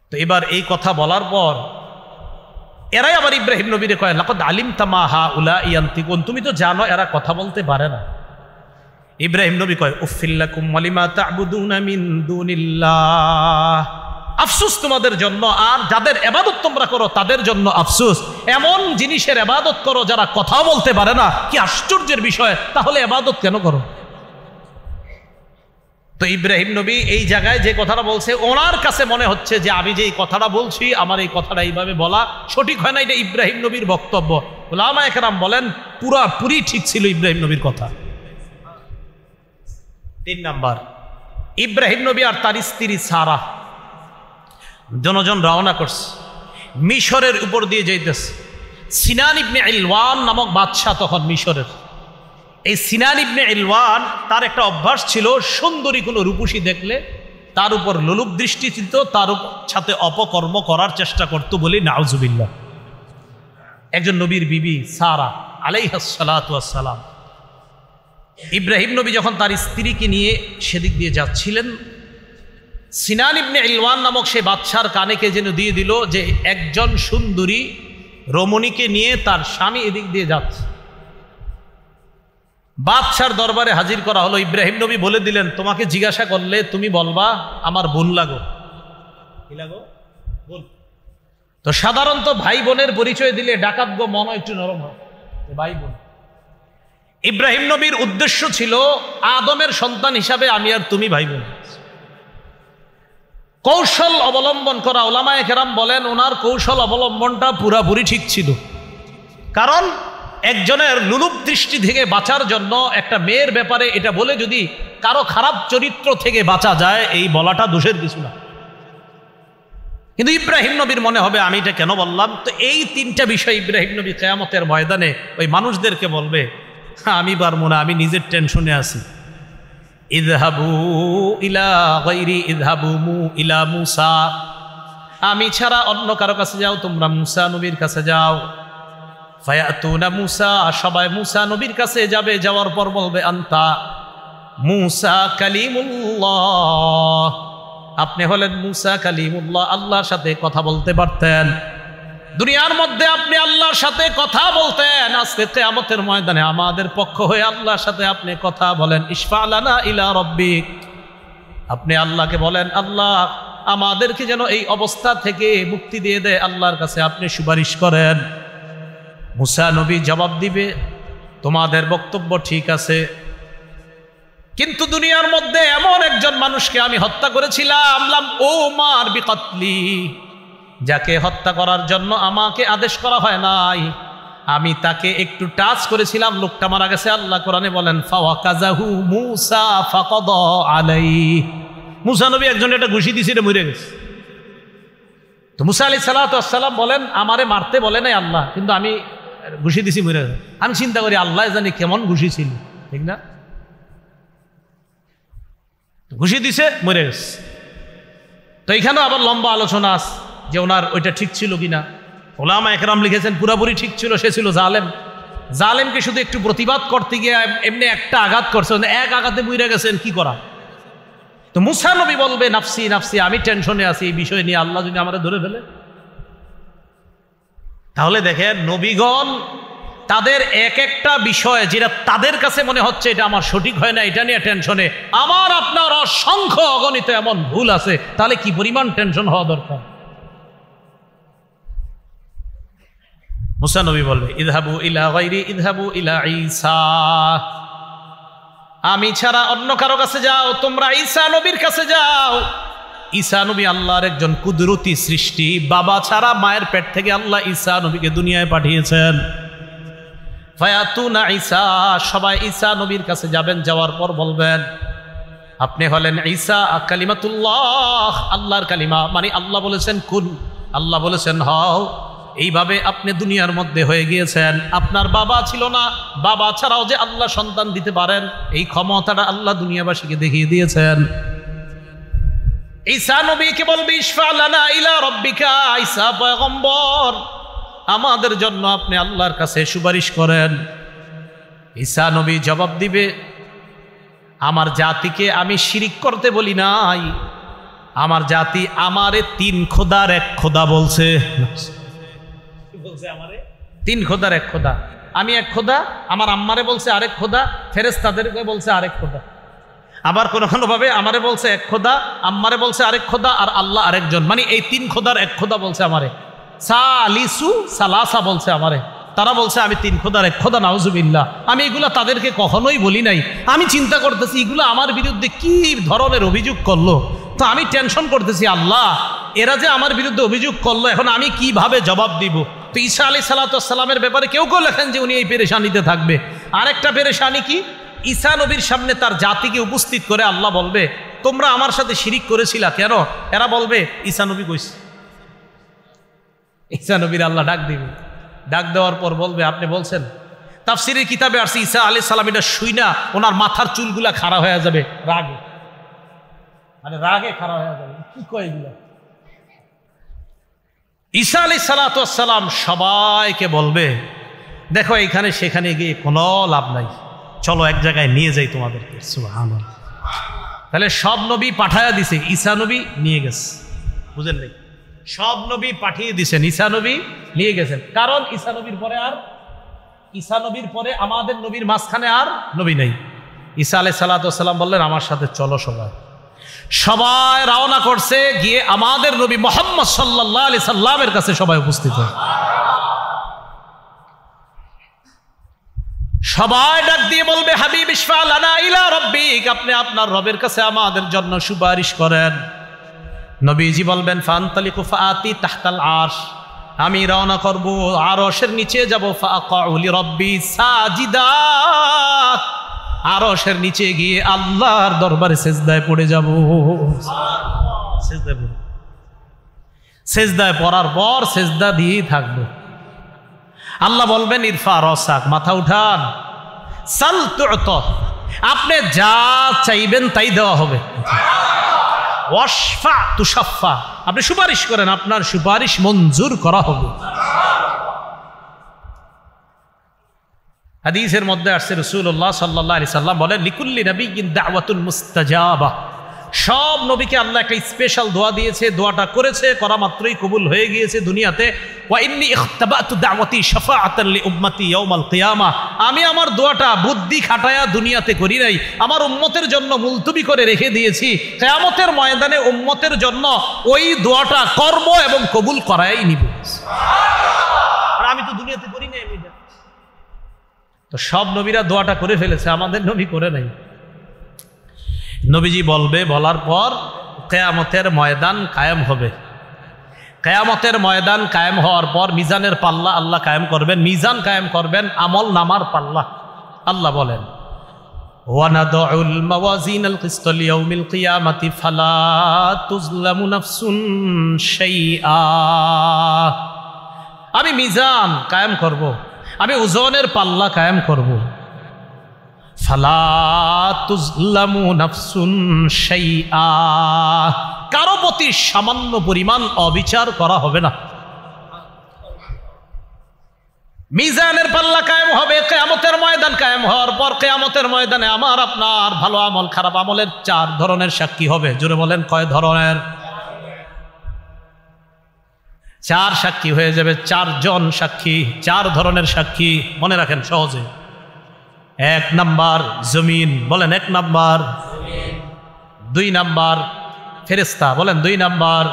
S1: তো এবার এই কথা বলার পর এরাই আবার ইব্রাহিম নবীরে কয় লাকাদ আলিমতা মা হাউলা ইয়ানতিকুন, তুমি তো জানো এরা কথা বলতে পারে না। ইব্রাহিম নবী কয় উফিল লাকুম ওয়ালিমা তা'বুদুনা মিন দুনিল্লাহ, আফসোস তোমাদের জন্য, আর যাদের ইবাদত তোমরা করো তাদের জন্য আফসোস। এমন জিনিসের ইবাদত করো যারা কথা বলতে পারে না, কি আশ্চর্যের বিষয়, তাহলে ইবাদত কেন করো? তো ইব্রাহিম নবী এই জায়গায় যে কথাটা বলছে, ওনার কাছে মনে হচ্ছে যে আমি যে এই কথাটা বলছি, আমার এই কথাটা এইভাবে বলা সঠিক হয় না, এটা ইব্রাহিম নবীর বক্তব্য। উলামায়ে কেরাম বলেন পুরাপুরি ঠিক ছিল ইব্রাহিম নবীর কথা। 3 নাম্বার, ইব্রাহিম নবী আর তার স্ত্রী সারা জনজন রওনা করছে, মিশরের উপর দিয়ে যাইতেছে। সিনান ইবনে ইলওয়ান নামক বাদশাহ তখন মিশরের। এই সিনান ইবনে ইলওয়ান তার একটা অভ্যাস ছিল, সুন্দরী কোনো রূপসী দেখলে তার উপর লোলুপ দৃষ্টি ছিল, তার সাথে অপকর্ম করার চেষ্টা করত বলি নাউজুবিল্লাহ। একজন নবীর বিবি সারা আলাইহাস সালাতু ওয়াস সালাম, ইব্রাহিম নবী যখন তার স্ত্রীকে নিয়ে সেদিক দিয়ে যাচ্ছিলেন, সিনান ইবনে ইলওয়ান নামক সে বাদশার কানে কে যেন দিয়ে দিল যে একজন সুন্দরী রমণীকে নিয়ে তার স্বামী এদিক দিয়ে যাচ্ছে। বাদশার দরবারে হাজির করা হলো। ইব্রাহিম নবী বলে দিলেন, তোমাকে জিজ্ঞাসা করলে তুমি বলবা আমার বোন লাগো। কি লাগো? বোন। তো সাধারণত ভাই বোনের পরিচয় দিলে ডাকাত গো মন একটু নরম হয়, ভাই বোন। ইব্রাহিম নবীর উদ্দেশ্য ছিল আদমের সন্তান হিসাবে আমি আর তুমি ভাই বোন। কৌশল অবলম্বন করা, উলামায়ে কেরাম বলেন ওনার কৌশল অবলম্বনটা পুরাপুরি ঠিক ছিল। কারণ একজনের লুলুপ দৃষ্টি থেকে বাঁচার জন্য একটা মেয়ের ব্যাপারে এটা বলে যদি কারো খারাপ চরিত্র থেকে বাঁচা যায়, এই বলাটা দোষের কিছু না। কিন্তু ইব্রাহিম নবীর মনে হবে আমি এটা কেন বললাম। তো এই 3টা বিষয় ইব্রাহিম নবী কিয়ামতের ময়দানে ওই মানুষদেরকে বলবে, আমি পারবো না, আমি নিজের টেনশনে আছি। ইযহাবু ইলা গায়রি ইযহাবু ইলা মুসা, আমি ছাড়া অন্য কারো কাছে যাও, তোমরা মুসা নবীর কাছে যাও। ফায়াতুনা মুসা, সবাই মুসা নবীর কাছে যাবে, যাওয়ার পর বলবে আনতা মুসা কালিমুল্লাহ, আপনি হলেন মুসা কালিমুল্লাহ, আল্লাহর সাথে কথা বলতে পারতেন। দুনিয়ার মধ্যে আপনি আল্লাহর সাথে কথা বলতেন, আজকে কিয়ামতের ময়দানে আমাদের পক্ষ হয়ে আল্লাহর সাথে আপনি কথা বলেন। ইশফা লানা ইলা রাব্বিক, আপনি আল্লাহকে বলেন আল্লাহ আমাদেরকে যেন এই অবস্থা থেকে মুক্তি দিয়ে দেয়, আল্লাহর কাছে আপনি সুপারিশ করেন। মুসা নবী জবাব দিবে, তোমাদের বক্তব্য ঠিক আছে, কিন্তু দুনিয়ার মধ্যে এমন একজন মানুষকে আমি হত্যা করেছিলাম, লাম উমার বিকতলি, যাকে হত্যা করার জন্য আমাকে আদেশ করা হয় নাই, আমি তাকে একটু টাচ করেছিলাম, লোকটা মারা গেছে। আল্লাহ কোরআনে বলেন ফাওয়াকাযাহু মুসা ফাকাদা আলাইহি, মুসা নবী একজন এটা ঘুষি দিয়েছে, এটা মরে গেছে। তো মুসা আলাইহিস সালাতু ওয়াস সালাম বলেন আমারে মারতে বলে নাই আল্লাহ, কিন্তু আমি ঘুষি দিছি মরে গেছে। আমি চিন্তা করি আল্লাহ জানি কেমন ঘুষি ছিল, ঠিক না? ঘুষি দিছে মরে গেছে। তো এইখানেও আবার লম্বা আলোচনা আছে যে ওনার ওইটা ঠিক ছিল কিনা। উলামায়ে কেরাম লিখেছেন পুরাপুরি ঠিক ছিল, সে ছিল জালেম। জালেমকে শুধু একটু প্রতিবাদ করতে গিয়ে এমনি একটা আঘাত করছে, এক আঘাতে মরে গেছেন, কি করা? তো মুসা নবী বলবে নাফসি নাফসি, আমি টেনশনে আছি এই বিষয় নিয়ে, আল্লাহ যদি আমরা ধরে ফেলে। তাহলে দেখেন নবীগণ তাদের এক একটা বিষয় যেটা তাদের কাছে মনে হচ্ছে এটা আমার সঠিক হয় না, এটা নিয়ে টেনশনে। আমার আপনার অসংখ্য অগণিত এমন ভুল আছে, তাহলে কি পরিমাণ টেনশন হওয়া দরকার। মুসা নবী বলবে ইযহাবু ইলা গায়রি ইযহাবু ইলা ঈসা, আমি ছাড়া অন্য কারো কাছে যাও, তোমরা ঈসা নবীর কাছে যাও। ঈসা নবী আল্লাহর একজন কুদরতি সৃষ্টি, বাবা ছাড়া মায়ের পেট থেকে আল্লাহ ঈসা নবীকে দুনিয়ায় পাঠিয়েছেন। ফায়াতুনা ঈসা, সবাই ঈসা নবীর কাছে যাবেন, যাওয়ার পর বলবেন আপনি হলেন ঈসা কালিমাতুল্লাহ, আল্লাহর কালিমা, মানে আল্লাহ বলেছেন কুন, আল্লাহ বলেছেন হও। এইভাবে আপনি দুনিয়ার মধ্যে হয়ে গিয়েছেন। আপনার বাবা ছিল না, বাবা ছাড়াও যে আল্লাহ সন্তান দিতে পারেন এই ক্ষমতাটা আল্লাহ দুনিয়াবাসীকে দেখিয়ে দিয়েছেন। ঈসা নবীকে বলবে ইশফা লানা ইলা রাব্বিকা, ঈসা পয়গম্বর আমাদের জন্য আপনি আল্লাহর কাছে সুপারিশ করেন। ঈসা নবী জবাব দিবে, আমার জাতিকে আমি শিরিক করতে বলি নাই, আমার জাতি আমারে 3 খোদার 1 খোদা বলছে। আমারে 3 খোদার 1 খোদা, আমি 1 খোদা, আমার আম্মারে বলছে আরেক খোদা, ফেরেশতাদেরকে বলছে আরেক খোদা। আবার কোনো কোনো ভাবে আমারে বলছে 1 খোদা, আম্মারে বলছে আরেক খোদা, আর আল্লাহ আরেকজন। মানে এই 3 খোদার 1 খোদা বলছে আমারে। সালিসু সালাসা বলছে আমারে। তারা বলছে আমি 3 খোদার 1 খোদা, নাউজুবিল্লাহ। আমি এগুলা তাদেরকে কখনোই বলি নাই। আমি চিন্তা করতেছি এগুলো আমার বিরুদ্ধে কি ধরনের অভিযোগ করলো, তো আমি টেনশন করতেছি, আল্লাহ এরা যে আমার বিরুদ্ধে অভিযোগ করলো, এখন আমি কিভাবে জবাব দিব। তো ঈসা আলাইহিস সালামের ব্যাপারে কেউ কেউ লেখেন যে উনি এই পেরেশানিতে থাকবে। আরেকটা পেরেশানি কি, ঈসা নবীর সামনে তার জাতিকে উপস্থিত করে আল্লাহ বলবে তোমরা আমার সাথে শিরিক করেছিলা কেন? এরা বলবে ঈসা নবী কইছে। ঈসা নবীর আল্লাহ ডাক দিবে, ডাক দেওয়ার পর বলবে আপনি বলছেন। তাফসীরের কিতাবে আসছে ঈসা আলাইহিস সালাম এটা শুইনা ওনার মাথার চুলগুলা খাড়া হয়ে যাবে রাগে, মানে রাগে খাড়া হয়ে যাবে। কি কয় এগুলা? ঈসা আলাইহিস সালাম সবাইকে বলবে দেখো এখানে সেখানে গিয়ে কোনো লাভ নাই, চলো এক জায়গায় নিয়ে যাই তোমাদেরকে। সুবহানাল্লাহ। তাহলে সব নবী পাঠায়া দিছে, ঈসা নবী নিয়ে গেছে। বুঝেন নাই? সব নবী পাঠিয়ে দিছেন, ঈসা নবী নিয়ে গেছেন। কারণ ঈসা নবীর পরে আমাদের নবীর মাঝখানে আর নবী নেই। ঈসা আলাইহিস সালাম বললেন আমার সাথে চলো। সবাই রওনা করছে, গিয়ে আমাদের নবী মুহাম্মদ সাল্লাল্লাহু আলাইহি সাল্লামের কাছে সবাই উপস্থিত হয়। সবাই ডাক দিয়ে বলবে হাবিব ইশফা লানা ইলা রাব্বিক, আপনি আপনার রবের কাছে আমাদের জন্য সুপারিশ করেন। নবীজি বলবেন ফান্তালিকু ফাআতি তাহতাল আরশ, আমি রওনা করব আরশের নিচে যাব। ফাআকাউ লিরাব্বি সাজিদা, আরশের নিচে গিয়ে আল্লাহর দরবারে সিজদায় পড়ে যাব। সিজদায় পড়ার পর সিজদা দিয়েই থাকবো। আল্লাহ বলবেন ইরফা রাসাক, মাথা উঠান। সাল তু'তা, আপনি যা চাইবেন তাই দেওয়া হবে। ওয়াশফা তুশাফা, আপনি সুপারিশ করেন, আপনার সুপারিশ মঞ্জুর করা হবে। হাদিসের মধ্যে আসছে রাসূলুল্লাহ সাল্লাল্লাহু আলাইহি সাল্লাম বলেন লিকুল্লি নাবিয়্যিন দাওয়াতুন মুস্তাজাবা, সব নবীকে আল্লাহ একটা স্পেশাল দোয়া দিয়েছে, দোয়াটা করেছে, করা মাত্রই কবুল হয়ে গিয়েছে দুনিয়াতে। ওয়া ইন্নী ইখতাবাতু দাওয়াতি শাফাআতান লিউম্মতি ইয়াউমাল কিয়ামা, আমি আমার দোয়াটা বুদ্ধি খাটায়া দুনিয়াতে করি নাই, আমার উম্মতের জন্য মুলতবি করে রেখে দিয়েছি। কিয়ামতের ময়দানে উম্মতের জন্য ওই দোয়াটা করব এবং কবুল করাই নিব। আর আমি তো দুনিয়াতে করি নাই। তো সব নবীরা দোয়াটা করে ফেলেছে, আমাদের নবী করে নাই। নবীজি বলবে, বলার পর কিয়ামতের ময়দান কায়েম হবে। কিয়ামতের ময়দান কায়েম হওয়ার পর মিজানের পাল্লা আল্লাহ কায়েম করবেন, মিজান কায়েম করবেন, আমল নামার পাল্লা। আল্লাহ বলেন ওয়ানাদউল মাওয়াজিনাল কিসতা লিয়াউমিল কিয়ামাতি ফালা তুজলামু নাফসুন শাইআ, আমি মিজান কায়েম করব, আমি ওজনের পাল্লা কায়েম করব। ফালা তুজলামু নাফসুন শাইআ, কারো প্রতি সামান্য পরিমাণ অবিচার করা হবে না। মিজানের পাল্লা কায়েম হবে, কিয়ামতের ময়দান কায়েম হওয়ার পর কিয়ামতের ময়দানে আমার আপনার ভালো আমল খারাপ আমলের 4 ধরনের সাক্ষী হবে। জোরে বলেন কয় ধরনের? 4 সাক্ষী হয়ে যাবে, 4 জন সাক্ষী, 4 ধরনের সাক্ষী। মনে রাখেন সহজে। 1 নাম্বার জমিন, বলেন 1 নাম্বার। 2 নাম্বার ফেরেশতা, বলেন 2 নাম্বার।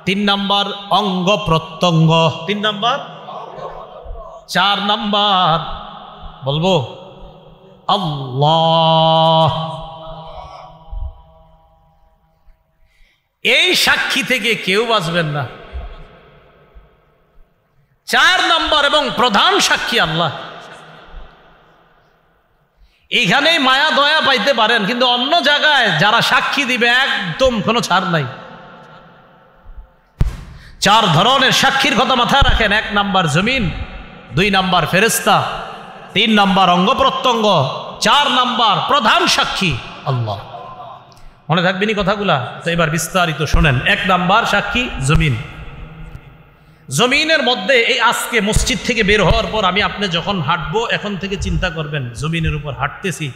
S1: 3 নাম্বার অঙ্গ প্রত্যঙ্গ, 3 নাম্বার। 4 নাম্বার বলবো আল্লাহ। এই সাক্ষী থেকে কেউ বাঁচবেন না। 4 নাম্বার এবং প্রধান সাক্ষী আল্লাহ। এইখানেই মায়া দয়া পাইতে পারেন, কিন্তু অন্য জায়গায় যারা সাক্ষী দিবে একদম কোনো ছাড় নাই। চার ধরনের সাক্ষীর কথা মাথায় রাখেন। 1 নাম্বার জমিন, 2 নাম্বার ফেরেশতা, 3 নাম্বার অঙ্গ প্রত্যঙ্গ, 4 নাম্বার প্রধান সাক্ষী আল্লাহ। মনে থাকবেনি কথাগুলা? তো এবার বিস্তারিত শোনেন। 1 নাম্বার সাক্ষী জমিন। জমিনের মধ্যে এই আজকে মসজিদ থেকে বের হওয়ার পর আমি আপনি যখন হাঁটবো, এখন থেকে চিন্তা করবেন জমিনের উপর হাঁটতেছি।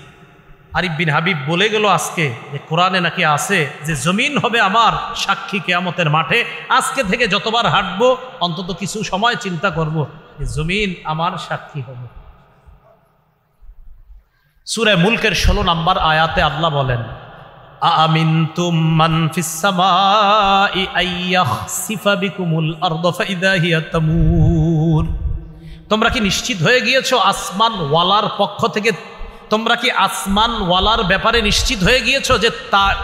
S1: আরিফ বিন হাবিব বলে গেল আজকে যে কোরআনে নাকি আছে যে জমিন হবে আমার সাক্ষী কিয়ামতের মাঠে। আজকে থেকে যতবার হাঁটবো অন্তত কিছু সময় চিন্তা করব যে জমিন আমার সাক্ষী হবে। সূরা মুলকের 16 নম্বর আয়াতে আল্লাহ বলেন, আমিনতুম মান ফিস সামাই আইয়াখসিফা বিকুমুল আরদ ফাইদা হিয়া তামুর। তোমরা কি নিশ্চিত হয়ে গিয়েছো আসমান ওয়ালার পক্ষ থেকে? তোমরা কি আসমান ওয়ালার ব্যাপারে নিশ্চিত হয়ে গিয়েছো যে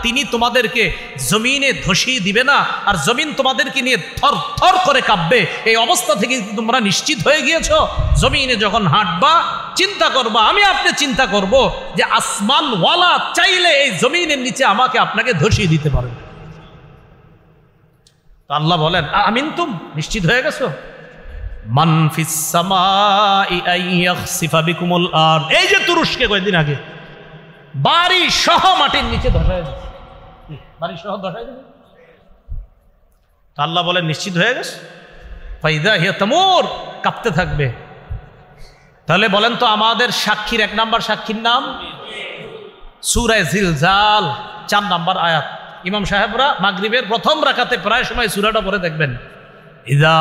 S1: তিনি তোমাদেরকে জমিনে ধসিয়ে দিবে না, আর জমিন তোমাদেরকে নিয়ে থর থর করে কাঁপবে? এই অবস্থা থেকে তোমরা নিশ্চিত হয়ে গিয়েছো? জমিনে যখন হাঁটবা চিন্তা করবা, আমি আপনি চিন্তা করব যে আসমান ওয়ালা চাইলে এই জমিনের নিচে আমাকে আপনাকে ধসিয়ে দিতে পারে। তো আল্লাহ বলেন, আমিনতুম, নিশ্চিত হয়ে গেছো? মান ফিস সামাই আইয়াখসিফা বিকুমুল আরদ। এই যে তুরস্কে কয়েকদিন আগে বাড়ি সহ মাটির নিচে ধসায় দিচ্ছে, বাড়ি সহ ধসায় দিচ্ছে। আল্লাহ বলেন নিশ্চিত হয়ে গেছে, ফাইদা হিয়া তামুর, কাঁপতে থাকবে। তাহলে বলেন তো আমাদের সাক্ষীর 1 নাম্বার সাক্ষীর নাম সূরা জিলজাল 4 নাম্বার আয়াত। ইমাম সাহেবরা মাগরিবের প্রথম রাকাতে প্রায় সময় সূরাটা পড়ে দেখবেন, ইযা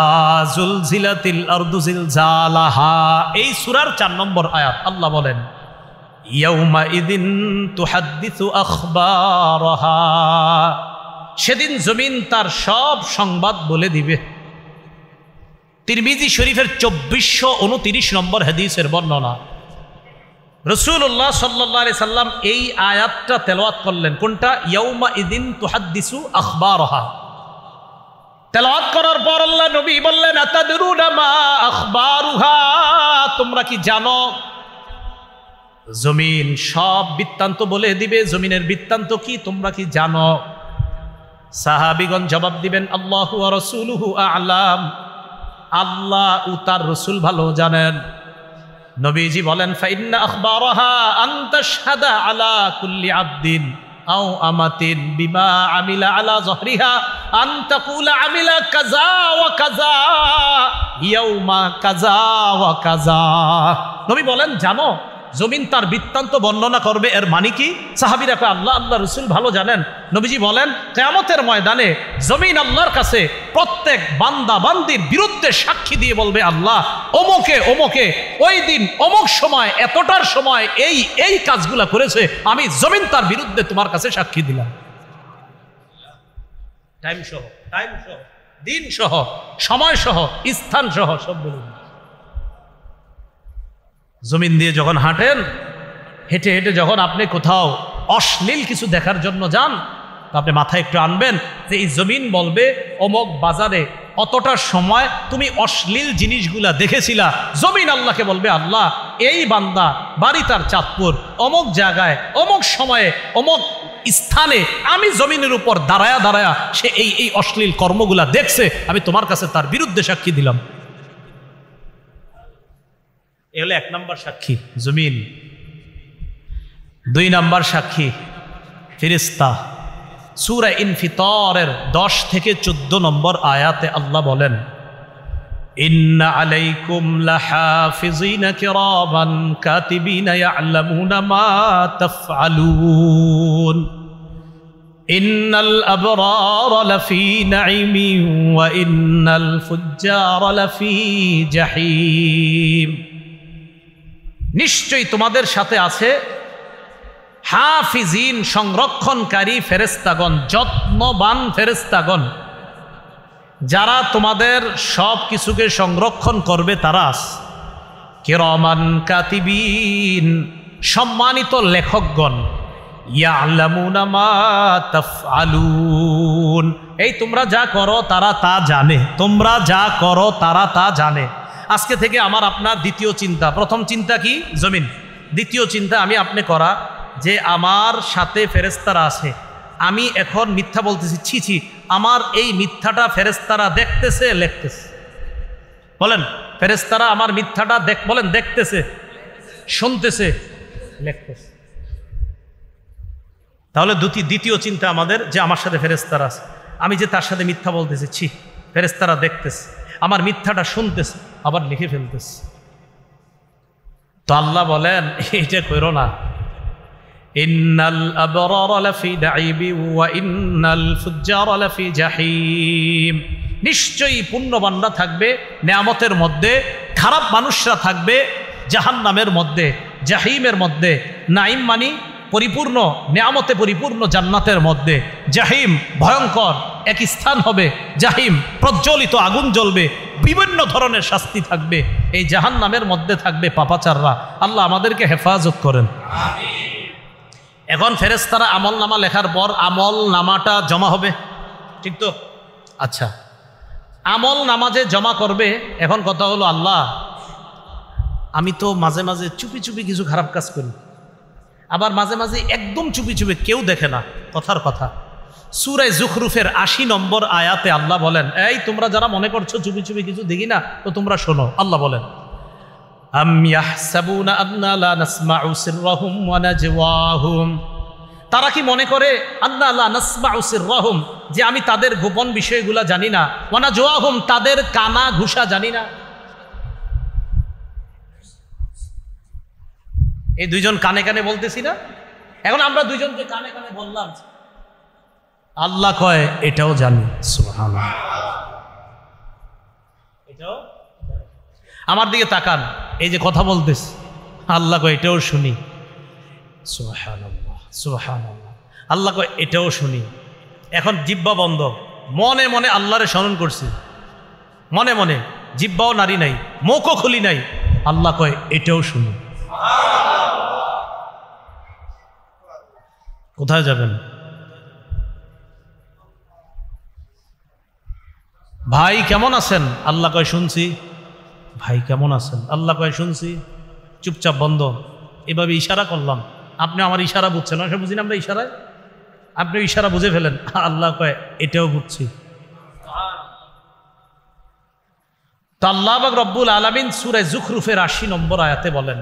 S1: যুলজিলাতিল আরদু জিলজালাহা। এই সূরার 4 নম্বর আয়াত আল্লাহ বলেন, ইয়াউমা ইযিন তুহাদ্দিসু আখবারাহা। সেদিন জমিন তার সব সংবাদ বলে দিবে। তিরমিজি শরীফের 2429 নম্বর হাদিসের বর্ণনা। রাসূলুল্লাহ সাল্লাল্লাহু আলাইহি সাল্লাম এই আয়াতটা তেলাওয়াত করলেন। কোনটা? ইয়াউমা ইযিন তুহাদ্দিসু আখবারাহা। তেলাওয়াত করার পর আল্লাহ নবী বললেন, আতাদরুনা মা আখবারুহা। তোমরা কি জানো জমিন সব বৃত্তান্ত বলে দিবে? জমিনের বৃত্তান্ত কি তোমরা কি জানো? সাহাবীগণ জবাব দিবেন, আল্লাহু ওয়া রাসূলুহু আ'লাম। আল্লাহ ও তার রাসূল ভালো জানেন। নবীজি বলেন, ফাইন্না আখবারাহা আন তাশহাদা আলা কুল্লি আবদিন আও আমাতিন বিমা আমিলা আলা যহরিহা আন তাকুলা আমিলা কাযা ওয়া কাযা ইয়াউমা কাযা ওয়া কাযা। নবী বলেন, জানো জমিন তার বৃত্তান্ত বর্ণনা করবে। এর মানে কি? সাহাবীরা কয়, আল্লাহ আল্লাহ রাসূল ভালো জানেন। নবীজি বলেন, কিয়ামতের ময়দানে জমিন আল্লাহর কাছে প্রত্যেক বান্দা বান্দির বিরুদ্ধে সাক্ষী দিয়ে বলবে, আল্লাহ অমুকে অমুকে ওই দিন অমুক সময় এতটার সময় এই এই কাজগুলা করেছে, আমি জমিন তার বিরুদ্ধে তোমার কাছে সাক্ষী দিলাম। টাইম সহ, দিন সহ, সময় সহ, স্থান সহ সব বলুন। জমিন দিয়ে যখন হাঁটেন, হেঁটে হেঁটে যখন আপনি কোথাও অশ্লীল কিছু দেখার জন্য যান, তো আপনি মাথায় একটু আনবেন যে এই জমিন বলবে অমুক বাজারে অতটার সময় তুমি অশ্লীল জিনিসগুলা দেখেছিলা। জমিন আল্লাহকে বলবে, আল্লাহ এই বান্দা বাড়ি তার চাঁদপুর, অমুক জায়গায় অমুক সময়ে অমুক স্থানে আমি জমিনের উপর দাঁড়ায়া দাঁড়ায়া সে এই এই অশ্লীল কর্মগুলা দেখছে, আমি তোমার কাছে তার বিরুদ্ধে সাক্ষী দিলাম। এ হলো 1 নাম্বার সাক্ষী জমিন। 2 নাম্বার সাক্ষী ফেরেশতা। সূরা ইনফিতারের 10 থেকে 14 নম্বর আয়াতে আল্লাহ বলেন, ইন্না আলাইকুম লাহাফিজিনা কিরামান কাতিবিনা ইয়ালামুনা মা তাফআলুন ইন্নাল আবরারা লাফি নাঈমিন ওয়া ইন্নাল ফুজ্জারা লাফি জাহিম। নিশ্চয়ই তোমাদের সাথে আছে হাফিজিন, সংরক্ষণকারী ফেরেশতাগণ, যত্নবান ফেরেশতাগণ, যারা তোমাদের সব কিছুকে সংরক্ষণ করবে। তারা কিরামান কাতিবিন, সম্মানিত লেখকগণ, ইয়ালামুনা মা তাফআলুন, এই তোমরা যা করো তারা তা জানে, তোমরা যা করো তারা তা জানে। আজকে থেকে আমার আপনার দ্বিতীয় চিন্তা, প্রথম চিন্তা কি? জমিন। দ্বিতীয় চিন্তা আমি আপনি করা যে আমার সাথে ফেরেশতারা আছে, আমি এখন মিথ্যা বলতেছি, ছি ছি আমার এই মিথ্যাটা ফেরেশতারা দেখতেছে, লিখতেছে। বলেন, ফেরেশতারা আমার মিথ্যাটা বলেন দেখতেছে, শুনতেছে, লিখতেছে। তাহলে দ্বিতীয় চিন্তা আমাদের যে আমার সাথে ফেরেশতারা আছে, আমি যে তার সাথে মিথ্যা বলতেছি, ছি, ফেরেশতারা দেখতেছে, আমার মিথ্যাটা শুনতেছে, আবার লিখে ফেলতেছে। তো আল্লাহ বলেন এইটা করো না। ইন্নাল আবরারা লাফি নাঈমি ওয়া ইন্নাল ফুজ্জারা লাফি জাহিম। নিশ্চয়ই পুণ্যবানরা থাকবে নেয়ামতের মধ্যে, খারাপ মানুষরা থাকবে জাহান্নামের মধ্যে, জাহিমের মধ্যে। নাঈম মানি পরিপূর্ণ, নেয়ামতে পরিপূর্ণ জান্নাতের মধ্যে। জাহিম ভয়ঙ্কর এক স্থান হবে, জাহিম প্রজ্বলিত আগুন জ্বলবে, বিভিন্ন ধরনের শাস্তি থাকবে। এই জাহান্নামের মধ্যে থাকবে পাপাচাররা। আল্লাহ আমাদেরকে হেফাজত করেন। এখন ফেরেশতারা আমল নামা লেখার পর আমল নামাটা জমা হবে, ঠিক তো? আচ্ছা, আমল নামা যে জমা করবে, এখন কথা হলো আল্লাহ আমি তো মাঝে মাঝে চুপি চুপি কিছু খারাপ কাজ করি, আবার মাঝে মাঝে একদম চুপি চুপি, কেউ দেখে না। কথার কথা, সূরা যুখরুফের ৮০ নম্বর আয়াতে আল্লাহ বলেন, এই তোমরা যারা মনে করছো চুপি চুপি কিছু দেখি না, তো তোমরা শোনো। আল্লাহ বলেন, আম ইয়াহসাবুনা আন্না লা নাসমাউ সিররাহুম ওয়া নাজওয়াহুম। তারা কি মনে করে আন্না লা নাসমাউ সিররাহুম, যে আমি তাদের গোপন বিষয়গুলো জানি না, ওয়া নাজওয়াহুম, তাদের কানা ঘুষা জানি না। এই দুইজন কানে কানে বলতেছি না, এখন আমরা দুইজনকে কানে কানে বললাম, আল্লাহ কয় এটাও জানি। সুবহানাল্লাহ। এটাও আমার দিকে তাকান, এই যে কথা বলতেছি, আল্লাহ কয় এটাও শুনি। সুবহানাল্লাহ, সুবহানাল্লাহ। আল্লাহ কয় এটাও শুনি। এখন জিহ্বা বন্ধ, মনে মনে আল্লাহরে স্মরণ করছি, মনে মনে, জিহ্বাও নারী নাই, মুখও খুলি নাই। আল্লাহ কয় এটাও শুনি। কোথায় যাবেন? ভাই কেমন আছেন? আল্লাহ কয় শুনছি। ভাই কেমন আছেন? আল্লাহ কয় শুনছি। চুপচাপ বন্ধ। এভাবে ইশারা করলাম, আপনি আমার ইশারা বুঝছেন, সে বুঝি না আমরা ইশারায়, আপনি ইশারা বুঝে ফেলেন। আল্লাহ কয় এটাও বুঝছি। তো আল্লাহ পাক রব্বুল আলামিন সূরা যুখরুফের ৮০ নম্বর আয়াতে বলেন,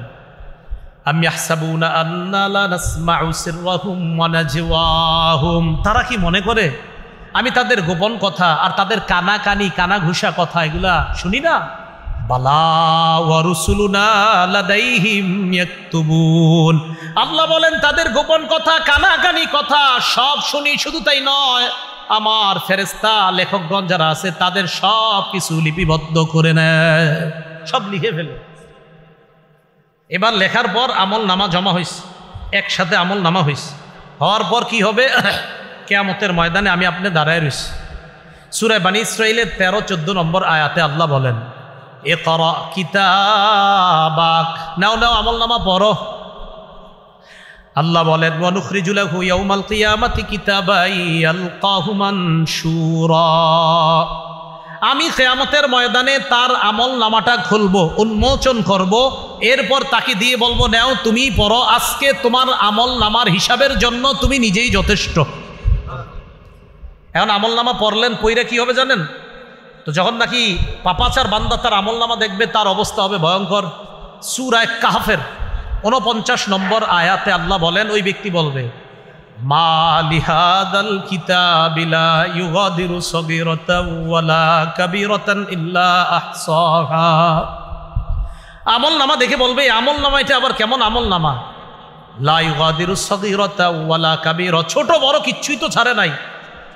S1: আম ইয়াহসাবুনা আন্না লা নাসমাউ সিররাহুম ওয়া নাজওয়াহুম। তারা কি মনে করে আমি তাদের গোপন কথা আর তাদের কানাকানি কানা ঘুষা কথা এগুলা শুনি না? বালা ওয়া রুসুলুনা লাদাইহিম ইয়াকতুবুন। আল্লাহ বলেন তাদের গোপন কথা, কানাকানি কথা সব শুনি। শুধু তাই নয়, আমার ফেরেশতা লেখকগণ যারা আছে তাদের সব কিছু লিপিবদ্ধ করে নেয়, সব লিখে ফেলে। এবার লেখার পর আমল নামা জমা হয়েছে, একসাথে আমল নামা হয়েছে। হওয়ার পর কি হবে? কিয়ামতের ময়দানে আমি আপনি দাঁড়ায় রয়েছি। সূরা বানী ইসরাঈলের 13-14 নম্বর আয়াতে আল্লাহ বলেন, ইকরা কিতাবাক, নাও নাও আমল নামা পড়ো। আল্লাহ বলেন, ওয়া নুখরিজু লাহু ইয়াউমাল কিয়ামাতি কিতাবান ইয়ালকাহু মানশুরা। আমি কিয়ামতের ময়দানে তার আমল নামাটা খুলবো, উন্মোচন করব, এরপর তাকে দিয়ে বলবো, নাও তুমি পড়ো, আজকে তোমার আমল নামার হিসাবের জন্য তুমি নিজেই যথেষ্ট। এখন আমল নামা পড়লেন, পইরা কি হবে জানেন? তো যখন নাকি পাপাচার বান্দা তার আমল নামা দেখবে, তার অবস্থা হবে ভয়ঙ্কর। সূরা কাহফের 49 নম্বর আয়াতে আল্লাহ বলেন, ওই ব্যক্তি বলবে, মা লিহাদাল কিতাবি লা ইউগাদিরু সগীরাতাও ওয়ালা কাবীরাতান ইল্লা আহসাহা। আমল নামা দেখে বলবে, আমল নামা এটা আবার কেমন আমল নামা? লা ইউগাদিরু সগীরাতাও ওয়ালা কাবীরা, ছোট বড় কিচ্ছুই তো ছাড়ে নাই।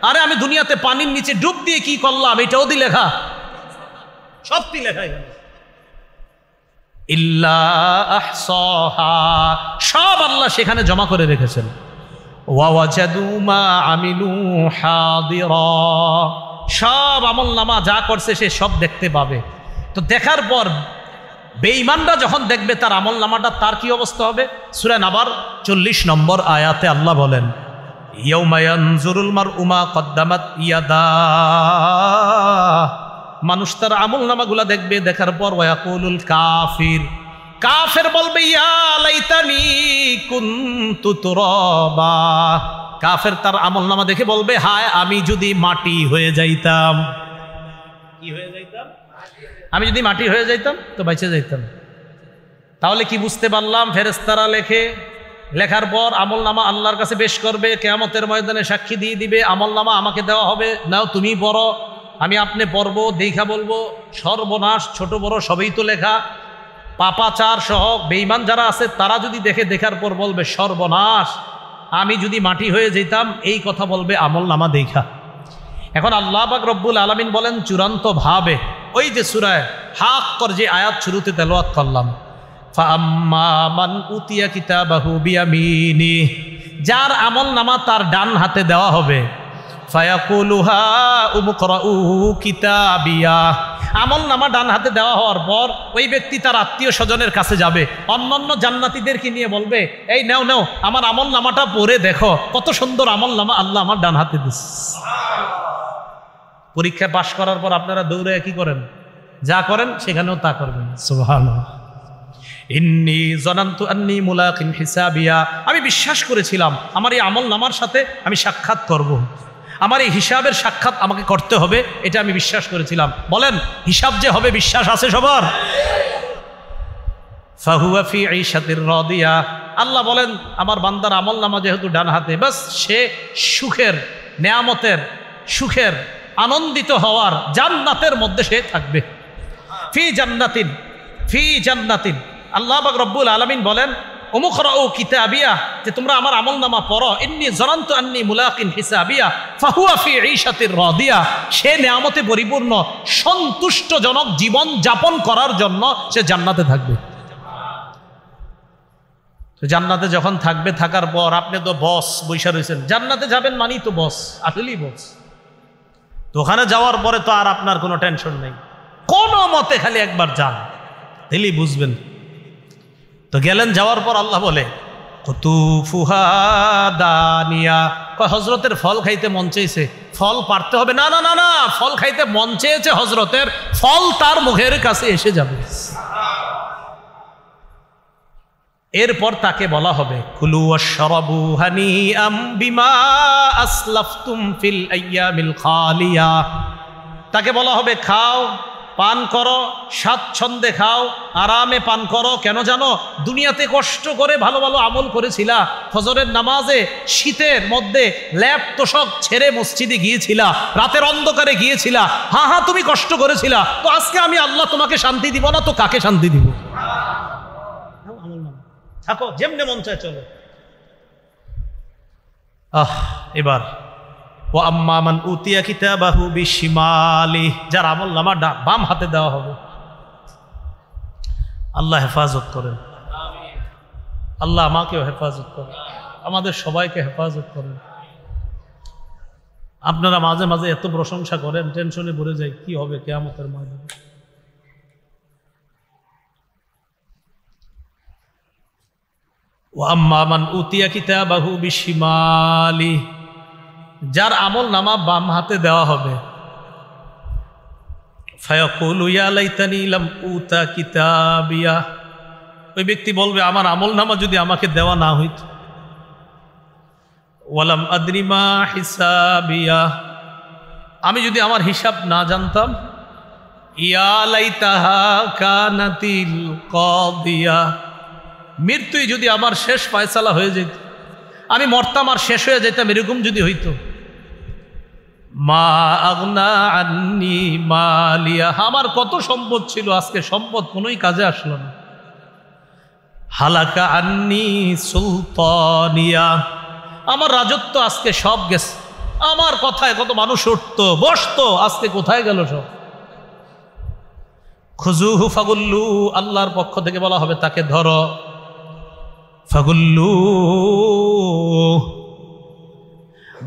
S1: আরে আমি দুনিয়াতে পানির নিচে ডুব দিয়ে কি করলাম, এটাও দি লেখা, সবটি লেখাই ইল্লা আহসাহা, সব আল্লাহ সেখানে জমা করে রেখেছেন। ওয়া ওয়াজাদু মা আমিলু হাদিরা, সব আমল নামা যা করছে সে সব দেখতে পাবে। তো দেখার পর বেঈমানরা যখন দেখবে তার আমল নামাটা, তার কি অবস্থা হবে? সূরা নাবার 40 নম্বর আয়াতে আল্লাহ বলেন, ইয়াউমা ইয়ানজুরুল মারউ মা কদ্দামাত ইয়াদা, মানুষ তার আমল নামাগুলা দেখবে, দেখার পর ওয়াকুলুল কাফির, কাফের বলবে, ইয়া লাইতানি কুনতু তুরাবা, কাফের তার আমলনামা দেখে বলবে, হায় আমি যদি মাটি হয়ে যাইতাম। কি হয়ে যাইতাম? আমি যদি মাটি হয়ে যাইতাম তো বেঁচে যাইতাম। তাহলে কি বুঝতে পারলাম? ফেরেশতারা লেখার পর আমলনামা আল্লাহর কাছে পেশ করবে, কিয়ামতের ময়দানে সাক্ষী দিয়ে দিবে, আমলনামা আমাকে দেওয়া হবে, নাও তুমি পড়ো, আমি আপনি পড়বো, দেখা বলবো সর্বনাশ, ছোট বড় সবই তো লেখা। পাপাচার সহ বেঈমান যারা আছে তারা যদি দেখার পর বলবে সর্বনাশ, আমি যদি মাটি হয়ে যেতাম, এই কথা বলবে আমলনামা দেখা। এখন আল্লাহ পাক রব্বুল আলামিন বলেন চূড়ান্ত ভাবে, ওই যে সূরা হাক্কর যে আয়াত শুরুতে তেলাওয়াত করলাম, ফাআম্মা মান উতিয়া কিতাবাহু বিয়ামিনি, যার আমলনামা তার ডান হাতে দেওয়া হবে, ফায়াকুলু হা উমকরাউ কিতাবিয়া, আমলনামা ডান হাতে দেওয়া হওয়ার পর ওই ব্যক্তি তার আত্মীয় স্বজনের কাছে যাবে, অন্যান্য জান্নাতীদেরকে নিয়ে বলবে, এই নাও নাও আমার আমলনামাটা পড়ে দেখো, কত সুন্দর আমলনামা আল্লাহ আমার ডান হাতে দিস। পরীক্ষায় পাশ করার পর আপনারা দৌড়ে কি করেন? যা করেন সেখানেও তা করবেন। সুবহানাল্লাহ। ইন্নী জানান্তু আন্নী মুলাকিন হিসাবিয়া, আমি বিশ্বাস করেছিলাম আমার এই আমলনামার সাথে আমি সাক্ষাৎ করব, আমার এই হিসাবের সাক্ষাৎ আমাকে করতে হবে, এটা আমি বিশ্বাস করেছিলাম। বলেন হিসাব যে হবে বিশ্বাস আছে সবার? ফাহুয়া ফি ঈশাতির রাদিয়া, আল্লাহ বলেন আমার বান্দার আমলনামা যেহেতু ডান হাতে, বাস সে সুখের, নেয়ামতের, সুখের, আনন্দিত হওয়ার জান্নাতের মধ্যে সে থাকবে। ফি জান্নাতিন, ফি জান্নাতিন। আল্লাহ পাক রব্বুল আলামিন বলেন উমকরাউ কিতাবিয়া, যে তোমরা আমার আমলনামা পড়ো, ইন্নী জানান্তু আন্নী মুলাকিন হিসাবিয়া ফাহুয়া ফি ঈশাতির রাদিয়া, সে নেয়ামতে পরিপূর্ণ সন্তুষ্টজনক জীবন যাপন করার জন্য সে জান্নাতে থাকবে। তো জান্নাতে যখন থাকবে, থাকার পর আপনি তো বস বৈশা রয়েছেন, জান্নাতে যাবেন মানেই তো বস, আসলেই বস। তো ওখানে যাওয়ার পরে তো আর আপনার কোনো টেনশন নেই, কোনো মতে খালি একবার যান, তাহলেই বুঝবেন। তো গেলেন, যাওয়ার পর আল্লাহ বলে কুতুফুহা দানিয়া, হজরতের ফল খাইতে মন চেয়েছে, ফল পারতে হবে না, না না না, ফল খাইতে মন চেয়েছে হজরতের, ফল তার মুখের কাছে এসে যাবে। এরপর তাকে বলা হবে কুলু ওয়াশরাবু হানিআম বিমা আসলাফতুম ফিল আইয়ামিল খালিয়া, তাকে বলা হবে খাও, পান করো, স্বাচ্ছন্দ্যে খাও, আরামে পান করো। কেন জানো? দুনিয়াতে কষ্ট করে ভালো ভালো আমল করেছিলা, ফজরের নামাজে শীতের মধ্যে ল্যাপ তোষক ছেড়ে মসজিদে গিয়েছিলা, রাতের অন্ধকারে গিয়েছিলা, হ্যাঁ হ্যাঁ তুমি কষ্ট করেছিলা, তো আজকে আমি আল্লাহ তোমাকে শান্তি দিব না তো কাকে শান্তি দিব? থাকো, যেমনে মন চায় চলো। এবার ওয়া আম্মা মান উতিয়া কিতাবাহু বিশিমালি, যার আমলনামা বাম হাতে দেওয়া হবে। আল্লাহ হেফাজত করেন, আল্লাহ আমাকেও হেফাজত করেন, আমাদের সবাইকে হেফাজত করেন। আপনারা মাঝে মাঝে এত প্রশংসা করেন, টেনশনে পড়ে যায় কি হবে কিয়ামতের ময়দানে। ওয়া আম্মা মান উতিয়া কিতাবাহু বিশিমালি, যার আমলনামা বাম হাতে দেওয়া হবে, ফায়াকুলু ইয়া লাইতানি লাম উতা কিতাবিয়া, ওই ব্যক্তি বলবে আমার আমলনামা যদি আমাকে দেওয়া না হইত। ওয়ালাম আদরি মা হিসাবিয়া, আমি যদি আমার হিসাব না জানতাম। ইয়া লাইতাহা কানাতিল কাদিয়া, মৃত্যুই যদি আমার শেষ ফয়সালা হয়ে যেত, আমি মরতাম আর শেষ হয়ে যেতাম, এরকম যদি হইতো। মা আগনা আন্নি মালিয়া, আমার কত সম্পদ ছিল, আজকে সম্পদ কোনোই কাজে আসলো না। হালাকা আন্নি সুলতানিয়া, আমার রাজত্ব আজকে সব গেছে, আমার কথায় কত মানুষ উঠতো বসতো, আজকে কোথায় গেল সব। খুজুহু ফাগুল্লু, আল্লাহর পক্ষ থেকে বলা হবে তাকে ধরো, ফাগুল্লু,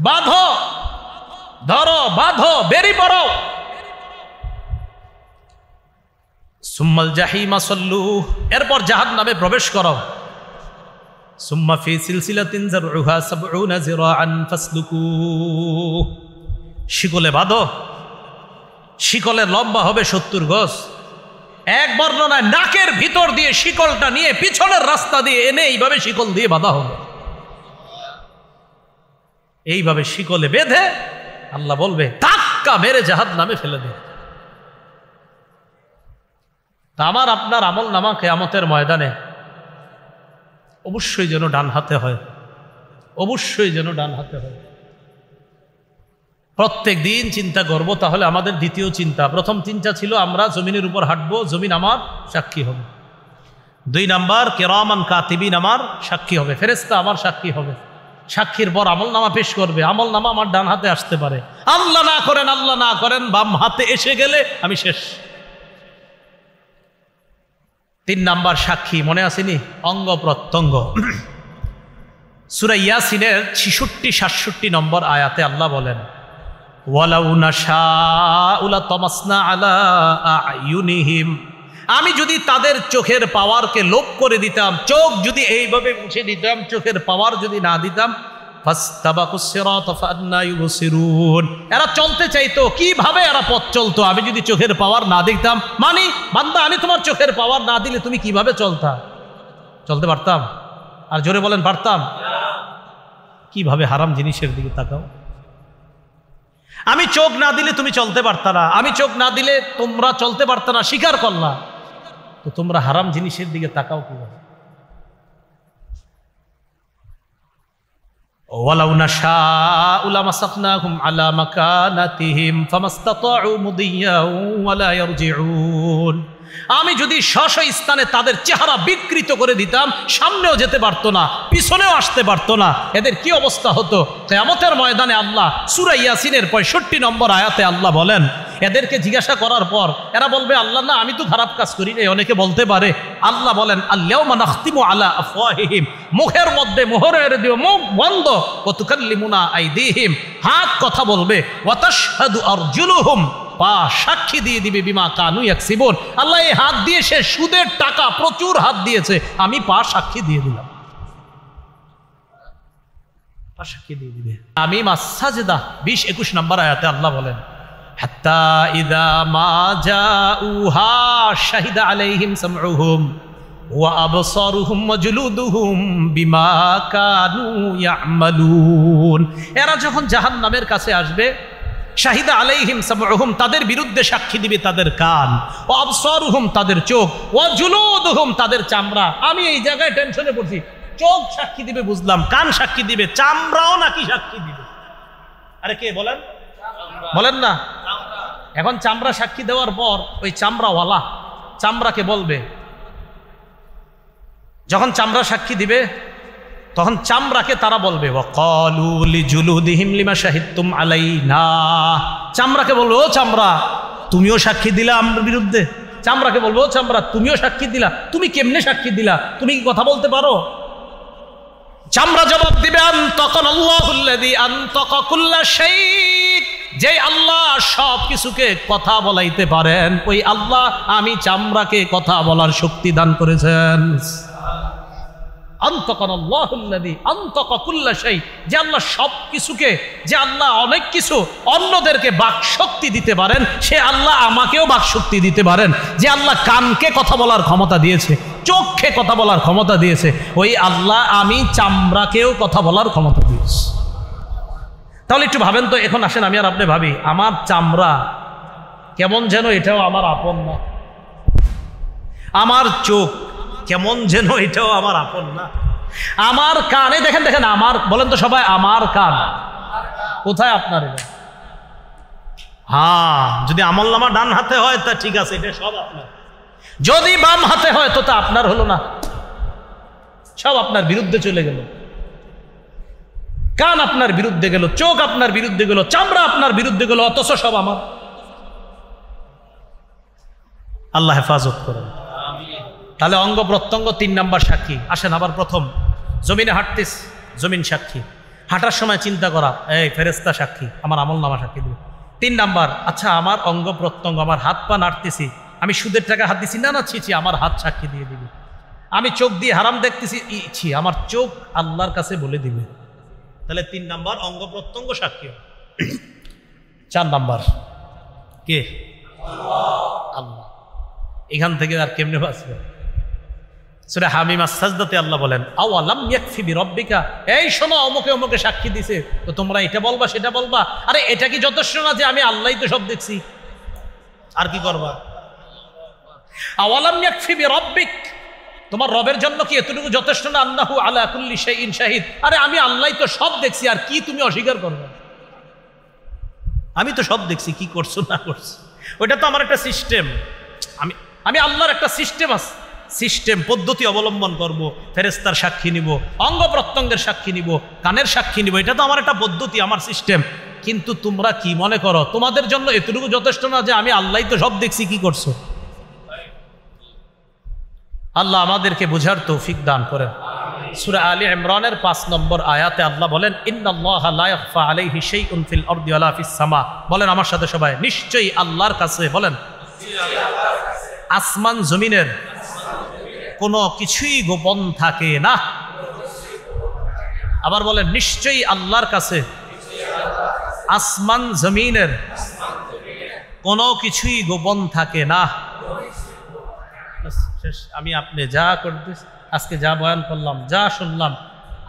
S1: বাঁধো, ধরো, বাঁধো, বেরি পড়ো। সুম্মাল জাহিমা সাল্লু, এরপর জাহান্নামে প্রবেশ করো। সুম্মা ফি সিলসিলাতিন যারউহা ৭০ যিরাআন ফাসলুকু, শিকলে বাঁধো, শিকলের লম্বা হবে ৭০ গজ। এক বর্ণনায় নাকের ভিতর দিয়ে শিকলটা নিয়ে পিছনের রাস্তা দিয়ে এনে এইভাবে শিকল দিয়ে বাঁধা হবে। এইভাবে শিকলে বেঁধে আল্লাহ বলবে ধাক্কা মেরে জাহান্নামে ফেলে দে। তা আমার আপনার আমল নামা কিয়ামতের ময়দানে অবশ্যই যেন ডান হাতে হয়, অবশ্যই যেন ডান হাতে হয়। প্রত্যেক দিন চিন্তা করব। তাহলে আমাদের দ্বিতীয় চিন্তা, প্রথম চিন্তা ছিল আমরা জমিনের উপর হাঁটবো, জমিন আমার সাক্ষী হবে। 2 নাম্বার, কিরামান কাতিবিন আমার সাক্ষী হবে, ফেরেশতা আমার সাক্ষী হবে। সাক্ষীর পর আমল নামা পেশ করবে, আমল নামা আমার ডান হাতে আসতে পারে। আল্লাহ না করেন, আল্লাহ না করেন বাম হাতে এসে গেলে আমি শেষ। 3 নাম্বার সাক্ষী মনে আসেনি? অঙ্গ প্রত্যঙ্গ। সূরা ইয়াসিনের 66-67 নম্বর আয়াতে আল্লাহ বলেন ওয়ালাউ নাশাউ লাতামাসনা আলা আয়ুনিহিম, আমি যদি তাদের চোখের পাওয়ারকে লোপ করে দিতাম, চোখ যদি এইভাবে মুছে দিতাম, চোখের পাওয়ার যদি না দিতাম, ফাসতাবাকুস সিরাতা ফাআন্না ইউবসিরুন, এরা চলতে চাইতো কিভাবে, এরা পথ চলতো আমি যদি চোখের পাওয়ার না দিতাম। মানে বান্দা আমি তোমার চোখের পাওয়ার না দিলে তুমি কিভাবে চলতে পারতাম? আর জোরে বলেন পারতাম? কিভাবে হারাম জিনিসের দিকে তাকাও। আমি চোখ না দিলে তুমি চলতে পারতা না, আমি চোখ না দিলে তোমরা চলতে পারতা না, স্বীকার করলা, তো তোমরা হারাম জিনিসের দিকে তাকাও কিভাবে? ওয়ালাউ নাশাউ লামাসাকনাহুম আলা মাকানাতিহিম ফামাসতাতাউ মুদিয়্যাও ওয়ালা ইয়ারজিউন, আমি যদি স্ব স্থানে তাদের চেহারা বিকৃত করে দিতাম, সামনেও যেতে পারতো না, পিছনেও আসতে পারতো না, এদের কি অবস্থা হতো? কিয়ামতের ময়দানে আল্লাহ সূরা ইয়াসিনের 65 নম্বর আয়াতে আল্লাহ বলেন, এদেরকে জিজ্ঞাসা করার পর এরা বলবে আল্লাহ না আমি তো খারাপ কাজ করি নাই, অনেকে বলতে পারে। আল্লাহ বলেন আল-ইয়াওমা নাখতিমু আলা আফওয়াহিহিম, মুখের মধ্যে মোহরের দিও, মুখ বন্ধ, ওয়া তুকাল্লিমুনা আইদিহিম, হাত কথা বলবে, ওয়া তাশহাদু আরজুলুহুম, পা সাক্ষী দিয়ে দিবে, বিমা কানু ইয়াকসিবুন, আল্লাহ এই হাত দিয়ে সে সুদের টাকা প্রচুর হাত দিয়েছে, আমি পা সাক্ষী দিয়ে দিলাম, পা সাক্ষী দিয়ে দিবে। আমিম আস-সাজদা 20-21 নম্বর আয়াতে আল্লাহ বলেন হাত্তা ইযা মা জাউহা শাহিদা আলাইহিম সামউহুম ওয়া আবসারুহুম ওয়া জুলুদুহুম বিমা কানু ইয়ামালুন, এরা যখন জাহান্নামের কাছে আসবে, শাহিদা আলাইহিম সামউহুম, তাদের বিরুদ্ধে সাক্ষী দিবে তাদের কান, ওয়া আবসারুহুম, তাদের চোখ, ওয়া জুলুদুহুম, তাদের চামড়া। আমি এই জায়গায় টেনশনে পড়ছি, চোখ সাক্ষী দিবে বুঝলাম, কান সাক্ষী দিবে, চামড়াও নাকি সাক্ষী দিবে? আরে কে বলেন? বলেন না। এখন চামড়া সাক্ষী দেওয়ার পর ওই চামড়াওয়ালা চামড়াকে বলবে, যখন চামড়া সাক্ষী দিবে তখন চামড়াকে তারা বলবে ওয়াকালু লিজুলুদিহিম লিমা শাহিদতুম আলাইনা, চামড়াকে বলবে ও চামড়া তুমিও সাক্ষী দিলা আমার বিরুদ্ধে। চামড়াকে বলবে ও চামড়া তুমিও সাক্ষী দিলা, তুমি কেমনে সাক্ষী দিলা, তুমি কি কথা বলতে পারো? চামড়া জবাব দিবে আনতাকান আল্লাহুল্লাযী আনতাকা কুল্লা শাই, যে আল্লাহ সব কিছুকে কথা বলাইতে পারেন, ওই আল্লাহ আমি চামড়াকে কথা বলার শক্তি দান করেছেন। আনতাকান আল্লাহুল্লাযী আনতাকা কুল্লা শাই, যে আল্লাহ সব কিছুকে, যে আল্লাহ অনেক কিছু অন্যদেরকে বাকশক্তি দিতে পারেন, সে আল্লাহ আমাকেও বাকশক্তি দিতে পারেন। যে আল্লাহ কানকে কথা বলার ক্ষমতা দিয়েছে, চোখে কথা বলার ক্ষমতা দিয়েছে, ওই আল্লাহ আমি চামড়াকেও কথা বলার ক্ষমতা দিয়েছি। তাহলে একটু ভাবেন তো, এখন আসেন আমি আর আপনি ভাবি, আমার চামড়া কেমন যেন এটাও আমার আপন না, আমার চোখ কেমন যেন এটাও আমার আপন না, আমার কানে দেখেন দেখেন আমার, বলেন তো সবাই আমার কান কোথায়? আপনার। হ্যাঁ, যদি আমলনামা ডান হাতে হয় তা ঠিক আছে, এটা সব আপনার। যদি বাম হাতে হয় তো তা আপনার হলো না, সব আপনার বিরুদ্ধে চলে গেল। কান আপনার বিরুদ্ধে গেল, চোখ আপনার বিরুদ্ধে গেল, চামড়া আপনার বিরুদ্ধে গেল, অথচ সব আমার। আল্লাহ হেফাজত করেন। তাহলে অঙ্গ প্রত্যঙ্গ 3 নাম্বার সাক্ষী। আসেন আবার প্রথম, জমিনে হাঁটতিস, জমিন সাক্ষী, হাঁটার সময় চিন্তা করা, এই ফেরেশতা সাক্ষী, আমার আমলনামা সাক্ষী দেবে। 3 নাম্বার, আচ্ছা আমার অঙ্গ প্রত্যঙ্গ, আমার হাত পা নাড়তেছি, আমি সুদের টাকা হাত দিছি, না না ছি, আমার হাত সাক্ষী দিয়ে দিবে। আমি চোখ দিয়ে হারাম দেখতেছি, আমার চোখ আল্লাহর কাছে বলে দিবে। তাহলে 3 নাম্বার অঙ্গ প্রত্যঙ্গ সাক্ষী। 4 নাম্বার কে? আল্লাহ। এখান থেকে আর কেমনে বাঁচবে? সূরা হামিম আস-সাজদাতে আল্লাহ বলেন আওয়ালাম ইয়াকফি বিরাব্বিকা, এই শোনো অমুকে অমুকে সাক্ষী দিছে, তো তোমরা এটা বলবা সেটা বলবা, আরে এটা কি যথেষ্ট না যে আমি আল্লাহই তো সব দেখছি, আর কি করবা? আওয়ালাম ইয়াকফি বিরাব্বিক, তোমার রবের জন্য কি এতটুকু যথেষ্ট না? আন্নাহু আলা কুল্লি শাইইন শাহিদ, আরে আমি আল্লাহই তো সব দেখছি, আর কি তুমি অস্বীকার করবে? আমি তো সব দেখছি, কি করছো না করছো, ওইটা তো আমার একটা সিস্টেম, আমি আল্লাহর একটা সিস্টেম আছে, সিস্টেম পদ্ধতি অবলম্বন করব, ফেরেশতার সাক্ষী নিব, অঙ্গ প্রত্যঙ্গের সাক্ষী নিব, কানের সাক্ষী নিব, এটা তো আমার একটা পদ্ধতি, আমার সিস্টেম। কিন্তু তোমরা কি মনে করো তোমাদের জন্য এতটুকু যথেষ্ট না যে আমি আল্লাহই তো সব দেখছি, কি করছো? আল্লাহ আমাদেরকে বুঝার তৌফিক দান করেন। সূরা আলী ইমরানের 5 নম্বর আয়াতে আল্লাহ বলেন ইন্নাল্লাহা লা ইয়াখফা আলাইহি শাইউন ফিল আরদি ওয়ালা ফিস সামা। বলেন আমার সাথে সবাই, নিশ্চয়ই আল্লাহর কাছে, বলেন আসমান জমিনের কোনো কিছুই গোপন থাকে না। আবার বলেন নিশ্চয়ই আল্লাহর কাছে আসমান জমিনের কোনো কিছুই গোপন থাকে না। শেষ। আমি আপনি যা করতে আজকে যা বয়ান করলাম, যা শুনলাম,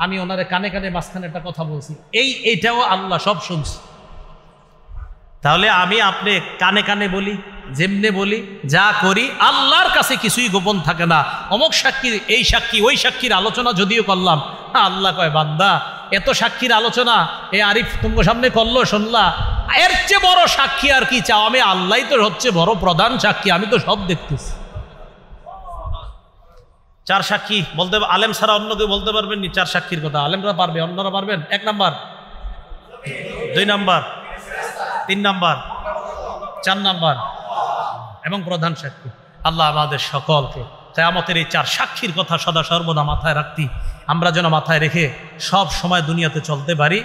S1: আমি ওনারে কানে কানে মাঝখানে একটা কথা বলছি, এইটাও আল্লাহ সব শুনছি। তাহলে আমি আপনি কানে কানে বলি, যেমনে বলি, যা করি, আল্লাহর কাছে কিছুই গোপন থাকে না। অমুক সাক্ষী, এই সাক্ষী, ওই সাক্ষীর আলোচনা যদিও করলাম, আল্লাহ কয় বান্দা এত সাক্ষীর আলোচনা এই আরিফ তোমার সামনে করলো, শুনলা, এর চেয়ে বড় সাক্ষী আর কি চাও? আমি আল্লাহই তো হচ্ছে বড় প্রধান সাক্ষী, আমি তো সব দেখতেছি। 4 সাক্ষী বলতে, আলেম ছাড়া অন্য কেউ বলতে পারবেন নি 4 সাক্ষীর কথা? আলেমরা পারবে, অন্যরা পারবেন? 1 নাম্বার, 2 নাম্বার, 3 নাম্বার, 4 নাম্বার, এবং প্রধান সাক্ষী। আল্লাহ আমাদের সকলকে কিয়ামতের এই 4 সাক্ষীর কথা সদা সর্বদা মাথায় রাখতি, আমরা যেন মাথায় রেখে সব সময় দুনিয়াতে চলতে পারি।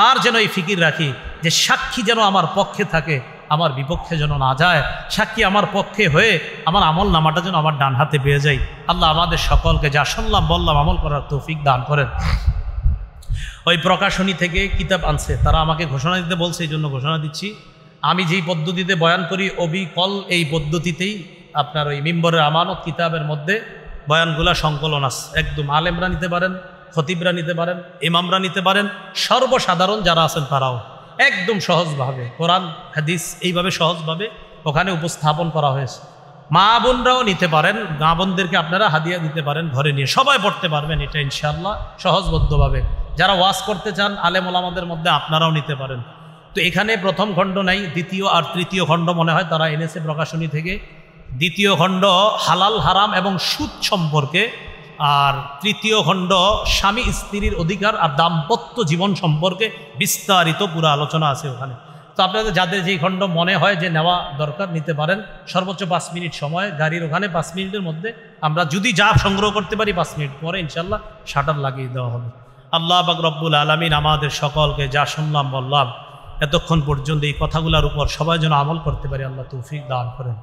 S1: আর যেন এই ফিকির রাখি যে সাক্ষী যেন আমার পক্ষে থাকে, আমার বিপক্ষে যেন না যায়। সাক্ষী আমার পক্ষে হয়ে আমার আমল নামাটা যেন আমার ডান হাতে পেয়ে যায়। আল্লাহ আমাদের সকলকে যা শুনলাম বললাম আমল করার তৌফিক দান করেন। ওই প্রকাশনী থেকে কিতাব আনছে, তারা আমাকে ঘোষণা দিতে বলছে, এই জন্য ঘোষণা দিচ্ছি। আমি যেই পদ্ধতিতে বয়ান করি অবিকল এই পদ্ধতিতেই আপনার ওই মিম্বরের আমানত কিতাবের মধ্যে বয়ানগুলা সংকলন আছে। একদম আলেমরা নিতে পারেন, খতিবরা নিতে পারেন, ইমামরা নিতে পারেন, সর্বসাধারণ যারা আছেন তারাও একদম সহজভাবে কোরআন হাদিস এইভাবে সহজভাবে ওখানে উপস্থাপন করা হয়েছে। মা বোনরাও নিতে পারেন, মা বোনদেরকে আপনারা হাদিয়া দিতে পারেন, ঘরে নিয়ে সবাই পড়তে পারবেন এটা ইনশাআল্লাহ সহজবদ্ধভাবে। যারা ওয়াজ করতে চান আলেম ওলামাদের মধ্যে আপনারাও নিতে পারেন। তো এখানে প্রথম খণ্ড নাই, দ্বিতীয় আর তৃতীয় খণ্ড মনে হয় তারা এনেছে প্রকাশনী থেকে। দ্বিতীয় খণ্ড হালাল হারাম এবং সুদ সম্পর্কে, আর তৃতীয় খণ্ড স্বামী স্ত্রীর অধিকার আর দাম্পত্য জীবন সম্পর্কে বিস্তারিত পুরো আলোচনা আছে ওখানে। তো আপনাদের যাদের যেই খণ্ড মনে হয় যে নেওয়া দরকার নিতে পারেন। সর্বোচ্চ 5 মিনিট সময় গাড়ির ওখানে, 5 মিনিটের মধ্যে আমরা যদি যা সংগ্রহ করতে পারি 5 মিনিট পরে ইনশাল্লাহ শাটার লাগিয়ে দেওয়া হবে। আল্লাহ পাক রব্বুল আলামিন আমাদের সকলকে যা শুনলাম বললাম এতক্ষণ পর্যন্ত এই কথাগুলোর উপর সবাই যেন আমল করতে পারি, আল্লাহ তৌফিক দান করেন।